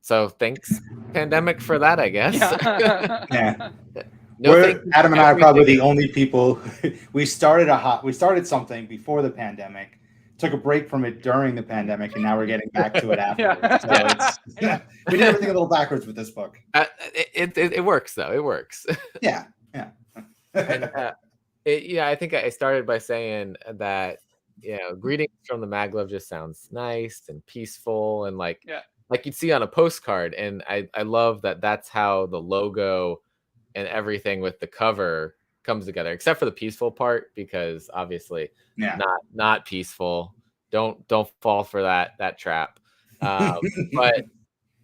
So thanks pandemic for that, I guess. Yeah. Adam and I are probably the only people. We started something before the pandemic, took a break from it during the pandemic, and now we're getting back to it afterwards. So we did everything a little backwards with this book. It works though. It works. Yeah. And I think I started by saying that greetings from the Maglev just sounds nice and peaceful, and like you'd see on a postcard. And I love that that's how the logo and everything with the cover comes together, except for the peaceful part, because obviously not peaceful. Don't fall for that trap. But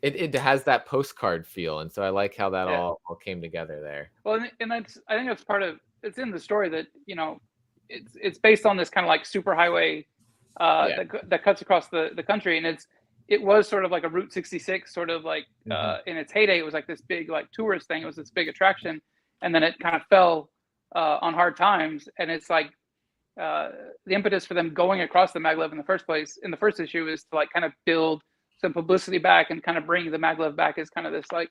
it has that postcard feel, and so I like how that all came together there. Well, and I think that's part of it's in the story that it's based on this kind of like super highway that cuts across the country, and it was sort of like a Route 66, sort of like in its heyday. It was like this big like tourist thing. It was this big attraction, and then it kind of fell on hard times. And it's like the impetus for them going across the Maglev in the first place, in the first issue, is to like kind of build some publicity back and kind of bring the Maglev back as kind of this like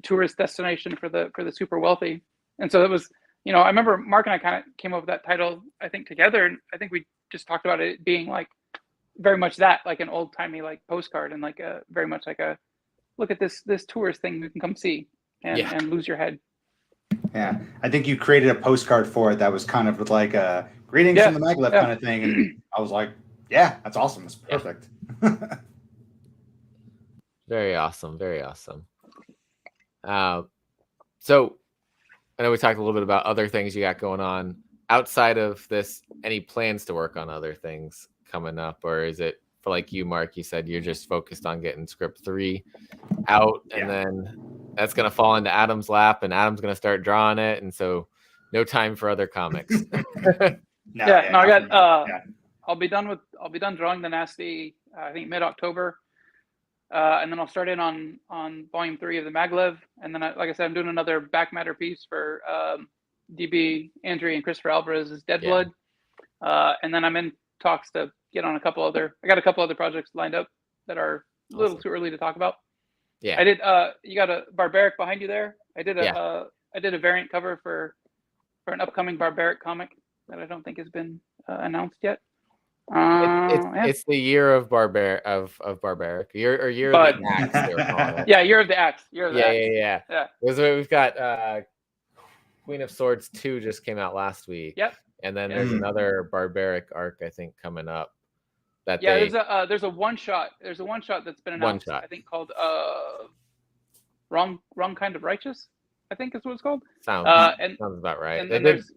tourist destination for the super wealthy. And so it was, I remember Mark and I kind of came up with that title, I think, together, and I think we just talked about it being like very much that, like an old timey like postcard, and like a very much like a look at this tourist thing you can come see and lose your head. Yeah, I think you created a postcard for it that was kind of like a greetings from the Maglev kind of thing, and I was like, yeah, that's awesome. It's perfect. Very awesome. Very awesome. So I know we talked a little bit about other things you got going on outside of this. Any plans to work on other things coming up, or is it for like you, Mark? You said you're just focused on getting script 3 out, and then that's gonna fall into Adam's lap, and Adam's gonna start drawing it, and so no time for other comics. I got I'll be done drawing the Nasty I think mid-October, and then I'll start in on volume 3 of the Maglev, and then like I said, I'm doing another back matter piece for DB Andrew and Christopher Alvarez's Dead Blood, and then I'm in talks to get on a couple other projects lined up that are a little too early to talk about. I did you got a Barbaric behind you there. I did a variant cover for an upcoming Barbaric comic that I don't think has been announced yet. It's the year of Barbaric, year of the Axe, they were calling it. Year of the Axe. Yeah. Because we've got Queen of Swords 2 just came out last week. Yep. And then there's another Barbaric arc, I think, coming up. There's a one shot. There's a one shot that's been announced. I think called Wrong Kind of Righteous, I think is what it's called. Sounds about right. And then there's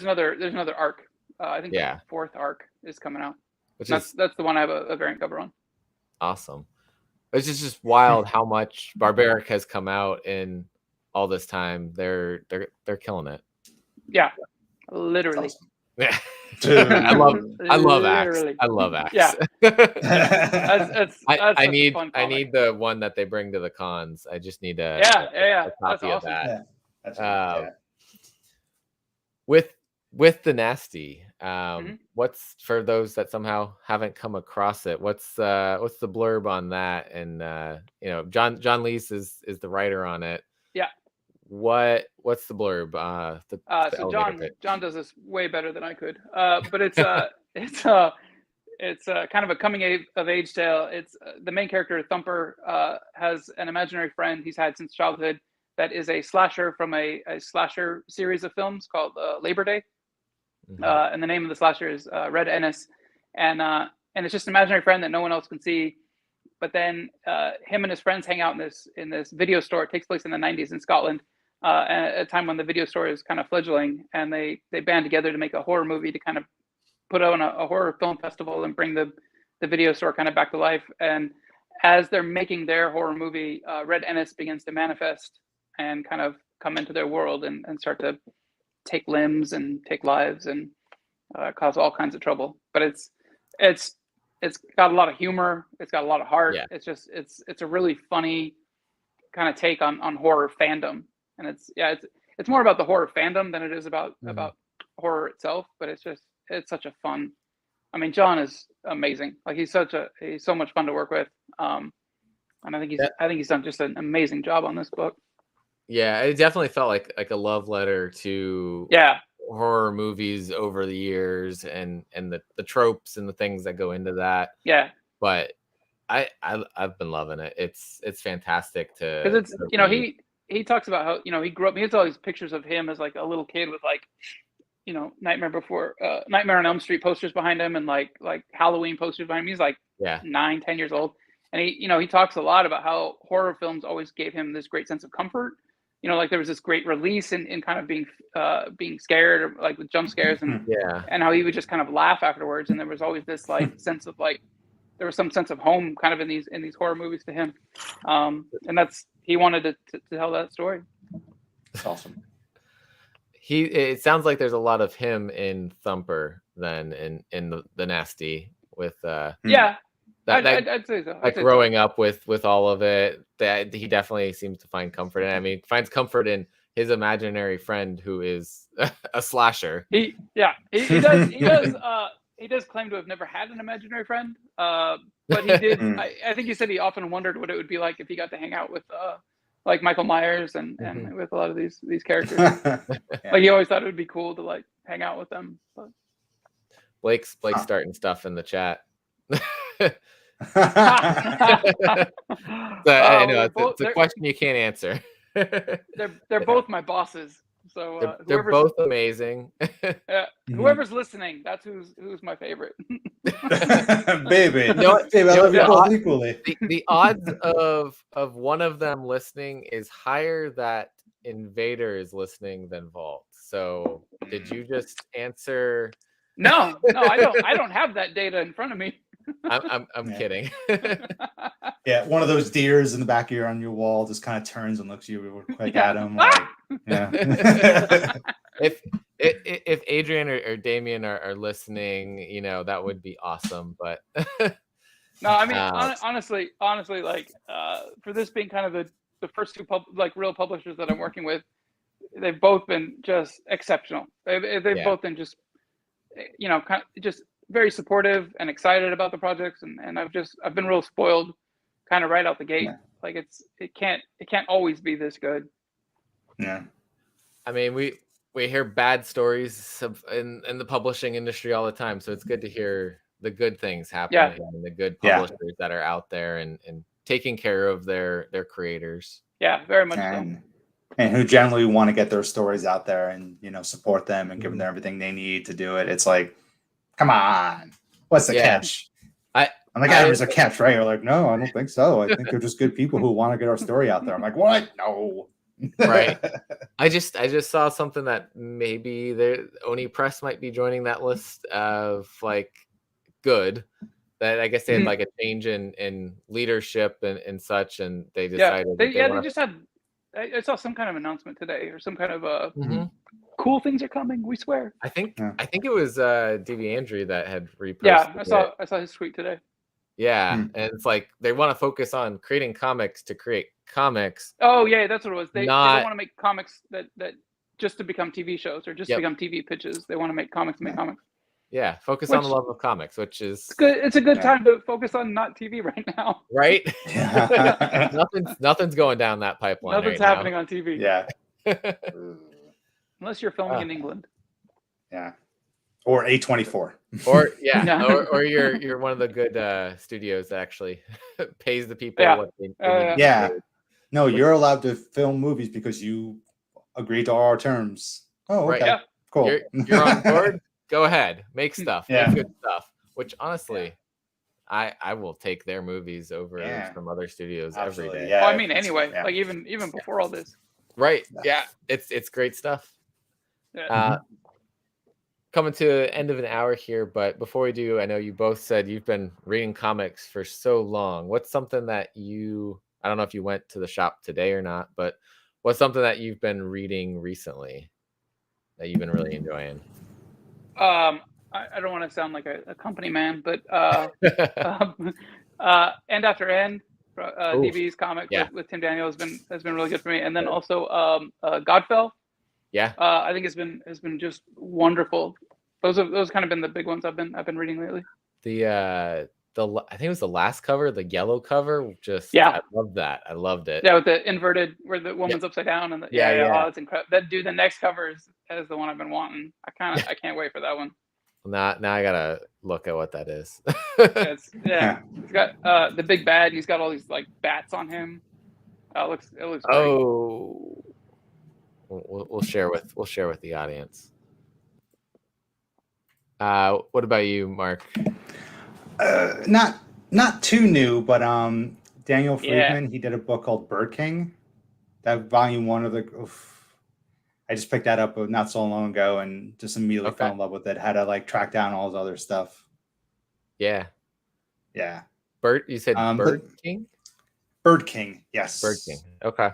another arc. I think the 4th arc is coming out. That's the one I have a variant cover on. Awesome. It's just wild how much Barbaric has come out in all this time. They're killing it. Yeah, literally. Yeah. I love Axe. I love Axe. Yeah. I need the one that they bring to the cons. I just need a copy of that. That's right. With the Nasty, what's, for those that somehow haven't come across it, what's the blurb on that? And John Lees is the writer on it. Yeah. What's the blurb? So John does this way better than I could. But it's kind of a coming of age tale. It's the main character, Thumper, has an imaginary friend he's had since childhood that is a slasher from a slasher series of films called Labor Day. And the name of the slasher is Red Ennis, and it's just an imaginary friend that no one else can see. But then him and his friends hang out in this video store. It takes place in the 90s in Scotland, at a time when the video store is kind of fledgling, and they band together to make a horror movie to kind of put on a horror film festival and bring the video store kind of back to life. And as they're making their horror movie, Red Ennis begins to manifest and kind of come into their world and start to take limbs and take lives and cause all kinds of trouble. But it's got a lot of humor. It's got a lot of heart. Yeah. It's a really funny kind of take on horror fandom. And it's more about the horror fandom than it is about horror itself. But it's such a fun. I mean, John is amazing. Like he's so much fun to work with. And I think he's done just an amazing job on this book. Yeah, it definitely felt like a love letter to horror movies over the years and the tropes and the things that go into that. Yeah. But I've been loving it. It's fantastic to, because it's he talks about how he grew up. He has all these pictures of him as like a little kid with like Nightmare on Elm Street posters behind him and like Halloween posters behind him. He's like 9-10 years old, and he talks a lot about how horror films always gave him this great sense of comfort. Like there was this great release in kind of being scared or like with jump scares and how he would just kind of laugh afterwards, and there was always this like sense of like there was some sense of home kind of in these horror movies to him, and he wanted to tell that story. That's awesome. It sounds like there's a lot of him in Thumper than in the Nasty with I'd say so. Like growing up with all of it, that he definitely seems to find comfort in. I mean, finds comfort in his imaginary friend who is a slasher. He does claim to have never had an imaginary friend, but he did. I think he said he often wondered what it would be like if he got to hang out with like Michael Myers and with a lot of these characters. Like he always thought it would be cool to like hang out with them. But. Blake's starting stuff in the chat. I know it's a question you can't answer. They're both my bosses, so they're both amazing. Whoever's listening, that's who's my favorite. Baby, I love you both equally. The odds of one of them listening is higher that Invader is listening than Vault. So did you just answer? No, I don't have that data in front of me. I'm kidding. Yeah, one of those deers in the back of on your wall just kind of turns and looks at you real quick at him. Like, If Adrian or Damien are listening, that would be awesome. But no, I mean honestly, like for this being kind of the first two real publishers that I'm working with, they've both been just exceptional. They've both been just kind of just very supportive and excited about the projects, and I've been real spoiled kind of right out the gate. Yeah. Like it can't always be this good. Yeah. I mean, we hear bad stories in the publishing industry all the time, so it's good to hear the good things happening and the good publishers that are out there and taking care of their creators. Yeah, very much so. And who generally want to get their stories out there and support them and give them everything they need to do it. It's like, come on, what's the catch? I'm like, there's a catch, right? You're like, no, I don't think so. I think they're just good people who want to get our story out there. I'm like, what? No. Right. I just saw something that maybe the Oni Press might be joining that list of like good. That I guess they had like a change in leadership and such, and they decided. They just had. I saw some kind of announcement today, or some kind of cool things are coming. We swear. I think it was DV Andrew that had reposted. Yeah, I saw his tweet today. Yeah, and it's like they want to focus on creating comics to create comics. Oh yeah, that's what it was. They don't want to make comics that just to become TV shows or just to become TV pitches. They want to make comics to make comics. Yeah, focus on the love of comics, which is good. It's a good time to focus on not TV right now. Right? Nothing's going down that pipeline. Nothing's happening on TV. Yeah. Unless you're filming in England. Yeah. Or A24. Or or you're one of the good studios that actually pays the people what they need. No, you're allowed to film movies because you agreed to our terms. Oh, okay. Right. Cool. You're on board. Go ahead, make stuff, make good stuff. Which honestly, I will take their movies over from other studios every day. Yeah, I mean, anyway, like even before all this. Right? Yeah, it's great stuff. Yeah. coming to the end of an hour here, but before we do, I know you both said you've been reading comics for so long. What's something that I don't know if you went to the shop today or not, but what's something that you've been reading recently that you've been really enjoying? I don't want to sound like a company man, but End After End, DB's comic with Tim Daniel has been really good for me, and then also Godfell. Yeah, I think has been just wonderful. Those kind of been the big ones I've been reading lately. I think it was the last cover, the yellow cover. I love that. I loved it. Yeah, with the inverted where the woman's upside down and oh, it's incredible. That dude, the next cover is the one I've been wanting. I can't wait for that one. Now I gotta look at what that is. He's got the big bad. He's got all these like bats on him. It looks great. Oh, we'll share with the audience. What about you, Mark? Not too new, but Daniel Friedman, he did a book called Bird King. That volume 1 of I just picked that up not so long ago and just immediately fell in love with it. Had to like track down all his other stuff. Yeah. You said Bird King? Bird King, yes. Bird King. Okay.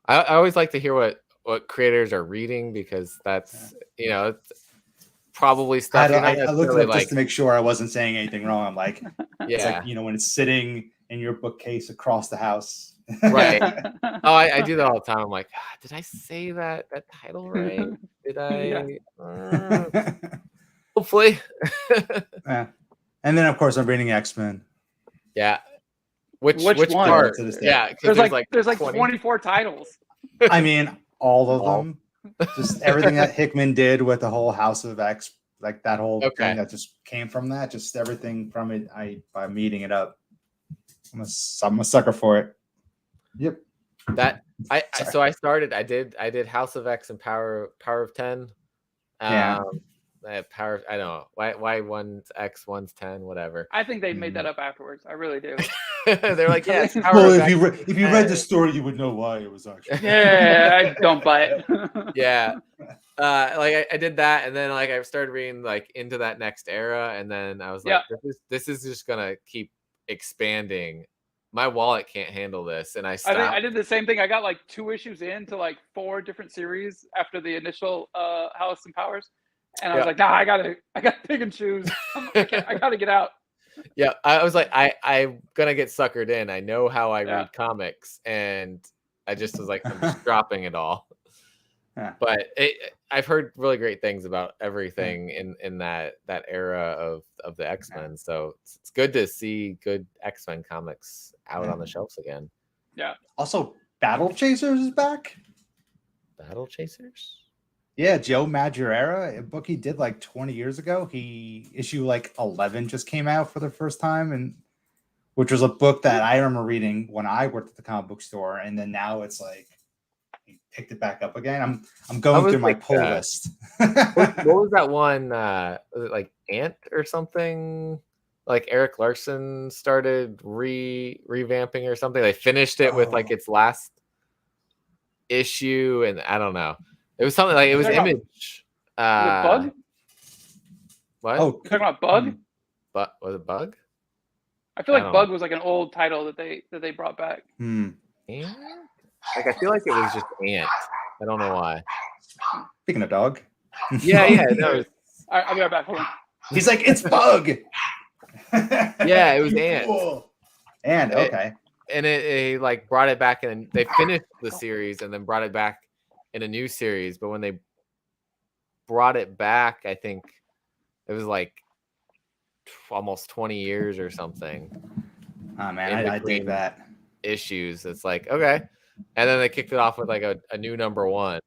I always like to hear what creators are reading because that's it's probably stuff. I looked it up just to make sure I wasn't saying anything wrong. I'm like, it's like when it's sitting in your bookcase across the house. Right. Oh, I do that all the time. I'm like, did I say that title right? Did I? Hopefully. And then of course I'm reading X-Men. Yeah. Which one? part? Yeah, there's like 24 titles. I mean, all of them. Just everything that Hickman did with the whole House of X, like that whole thing that just came from that. Just everything from it. I'm eating it up. I'm a sucker for it. Yep. I started. I did House of X and Power of 10. Power. I don't know why one's X, one's 10, whatever. I think they made that up afterwards. I really do. They're like, yeah. It's if you read the story, you would know why it was actually. Yeah, I don't buy it. Yeah. Like I did that, and then like I started reading like into that next era, and then I was like, this is just gonna keep expanding. My wallet can't handle this, and I stopped. I did the same thing. I got like 2 issues into like 4 different series after the initial House and Powers, and I was like, nah, I gotta pick and choose. I gotta get out. Yeah, I was like, I'm gonna get suckered in. I know how I read comics, and I just was like, I'm just dropping it all. Yeah. But I've heard really great things about everything in that era of the X-Men. So it's good to see good X-Men comics out on the shelves again. Yeah. Also, Battle Chasers is back. Battle Chasers? Yeah, Joe Madureira, a book he did like 20 years ago. Issue like 11 just came out for the first time, and which was a book that I remember reading when I worked at the comic book store, and then now it's like he picked it back up again. I'm going through my pull list. What was that one? Was it like Ant or something? Like Eric Larson started revamping or something. They finished it with like its last issue, and I don't know. It was something like it was Image. Bug? What? Oh, talking about Bug? But was it Bug? I feel like Bug was like an old title that they brought back. Ant? Like I feel like it was just Ant. I don't know why. Speaking of dog. Yeah. No, I'll be right back. Hold on. He's like, it's Bug. Yeah, it was Ant. Cool. And okay. It like brought it back, and they finished the series and then brought it back in a new series. But when they brought it back, I think it was like almost 20 years or something. Oh man, I dig that. Issues. It's like, okay. And then they kicked it off with like a new number 1.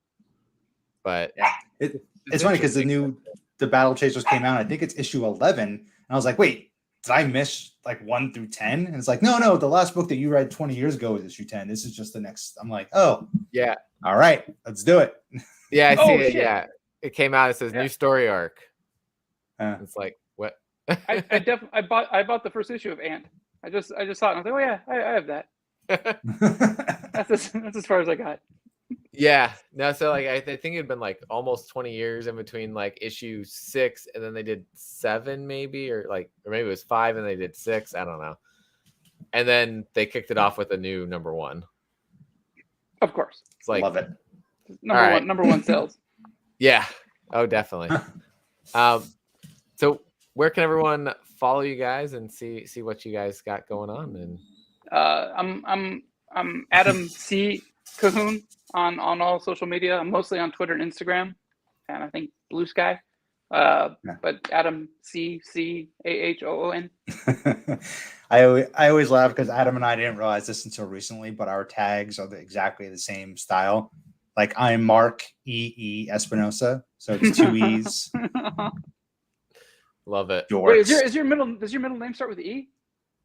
But yeah, it's funny because the Battle Chasers came out. I think it's issue 11, and I was like, wait, did I miss like 1 through 10? And it's like, no, the last book that you read 20 years ago is issue 10. This is just the next. I'm like, oh, yeah, all right, let's do it. Yeah, I see it. Shit. Yeah, it came out. It says new story arc. It's like what? I bought the first issue of Ant. I just saw it. And I was like, oh yeah, I have that. That's as far as I got. Yeah, no, so like I think it'd been like almost 20 years in between like issue 6 and then they did 7 maybe, or maybe it was 5 and they did 6, I don't know. And then they kicked it off with a new number 1. Of course. It's like love it. Number one sales. Yeah. Oh, definitely. So where can everyone follow you guys and see what you guys got going on? And I'm Adam C. Cahoon on all social media. I'm mostly on Twitter and Instagram, and I think Blue Sky. But Adam CCAHOON. I always laugh because Adam and I didn't realize this until recently, but our tags are exactly the same style. Like I'm Mark E Espinosa, so it's 2 E's. Love it. Wait, does your middle name start with E?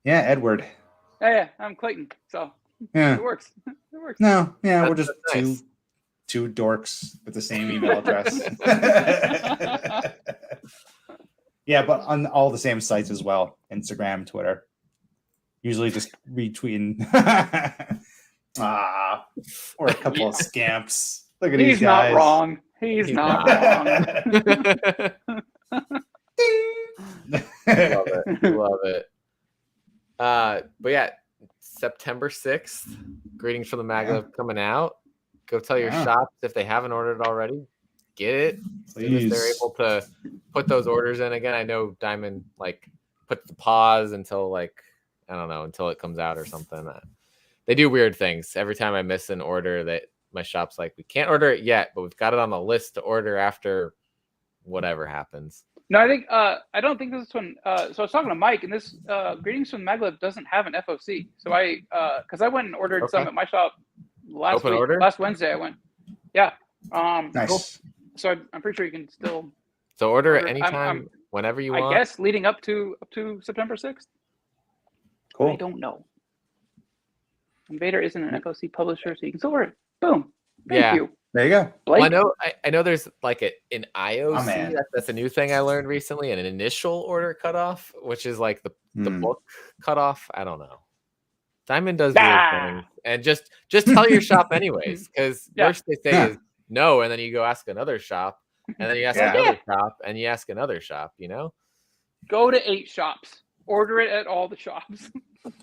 Yeah, Edward. Yeah, I'm Clayton. So yeah, it works. It works. No, yeah, we're just nice. two dorks with the same email address. Yeah, but on all the same sites as well, Instagram, Twitter. Usually just retweeting. Or a couple of scamps. Look at these guys. Not wrong. He's not wrong. Love it. But yeah, September 6th, Greetings from the Maglev coming out. Go tell your shops if they haven't ordered already, get it. If they're able to put those orders in again. I know Diamond put the pause until until it comes out or something. They do weird things. Every time I miss an order, that my shop's like, we can't order it yet, but we've got it on the list to order after whatever happens. No, I think I don't think this one. So I was talking to Mike, and this Greetings from Maglev doesn't have an FOC. So because I went and ordered some at my shop last Wednesday. I went, yeah. Nice. So I'm pretty sure you can still. So order it anytime, whenever you want. I guess leading up to September 6th. Cool. I don't know. Invader isn't an FOC publisher, so you can still order it. Boom. Thank you. There you go. Blake? Well, I know there's an IOC. That's a new thing I learned recently. An initial order cutoff, which is like the book cutoff. I don't know. Diamond does weird things, and just tell your shop anyways, because first they say is no, and then you go ask another shop, and then you ask another shop, and you ask another shop. Go to 8 shops. Order it at all the shops.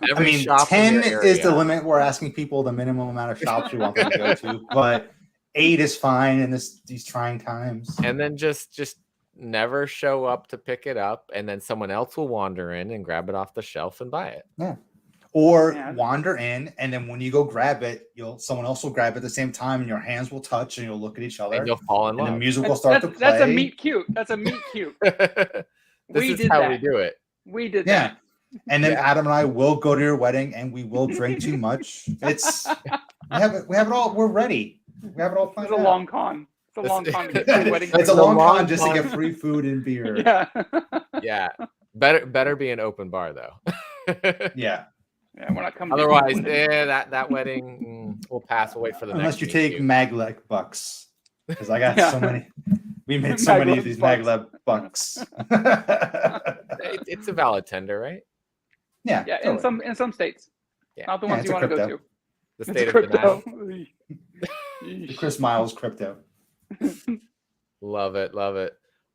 I mean, 10 is the limit. We're asking people the minimum amount of shops we want them to go to, but 8 is fine in these trying times. And then just never show up to pick it up, and then someone else will wander in and grab it off the shelf and buy it. Yeah. Or wander in, and then when you go grab it, someone else will grab it at the same time, and your hands will touch, and you'll look at each other. And you'll fall in love. And the music will start to play. That's a meet cute. This is how we do it. We did that. And then Adam and I will go to your wedding, and we will drink too much. We have it all. We're ready. We have it all planned. It's a long con. It's a long con to get to the wedding. It's a long con just to get free food and beer. Yeah. Yeah. Better be an open bar though. Yeah. Yeah, we're not coming. Otherwise, that wedding will pass. We'll wait for the unless next. You take Maglev bucks, because I got so many. We made so many of these Maglev bucks. It's a valid tender, right? Yeah. Yeah. Totally. In some states. Yeah. Not the ones you want to go to. The state of denial. The Chris Miles crypto. Love it.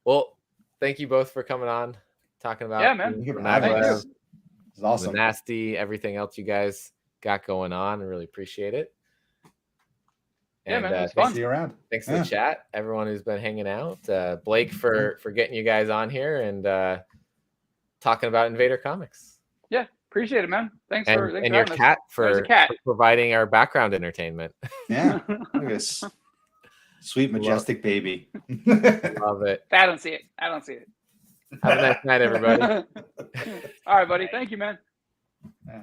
Well, thank you both for coming on, talking about Maglev. It's awesome. The nasty, everything else you guys got going on. I really appreciate it. And, man, thanks for you around. Thanks to the chat, everyone who's been hanging out. Blake for getting you guys on here and talking about Invader Comics. Yeah, appreciate it, man. Thanks for your cat for providing our background entertainment. Yeah, look at this sweet, majestic baby. Love it. I don't see it. Have a nice night, everybody. All right, buddy. Thank you, man. Yeah.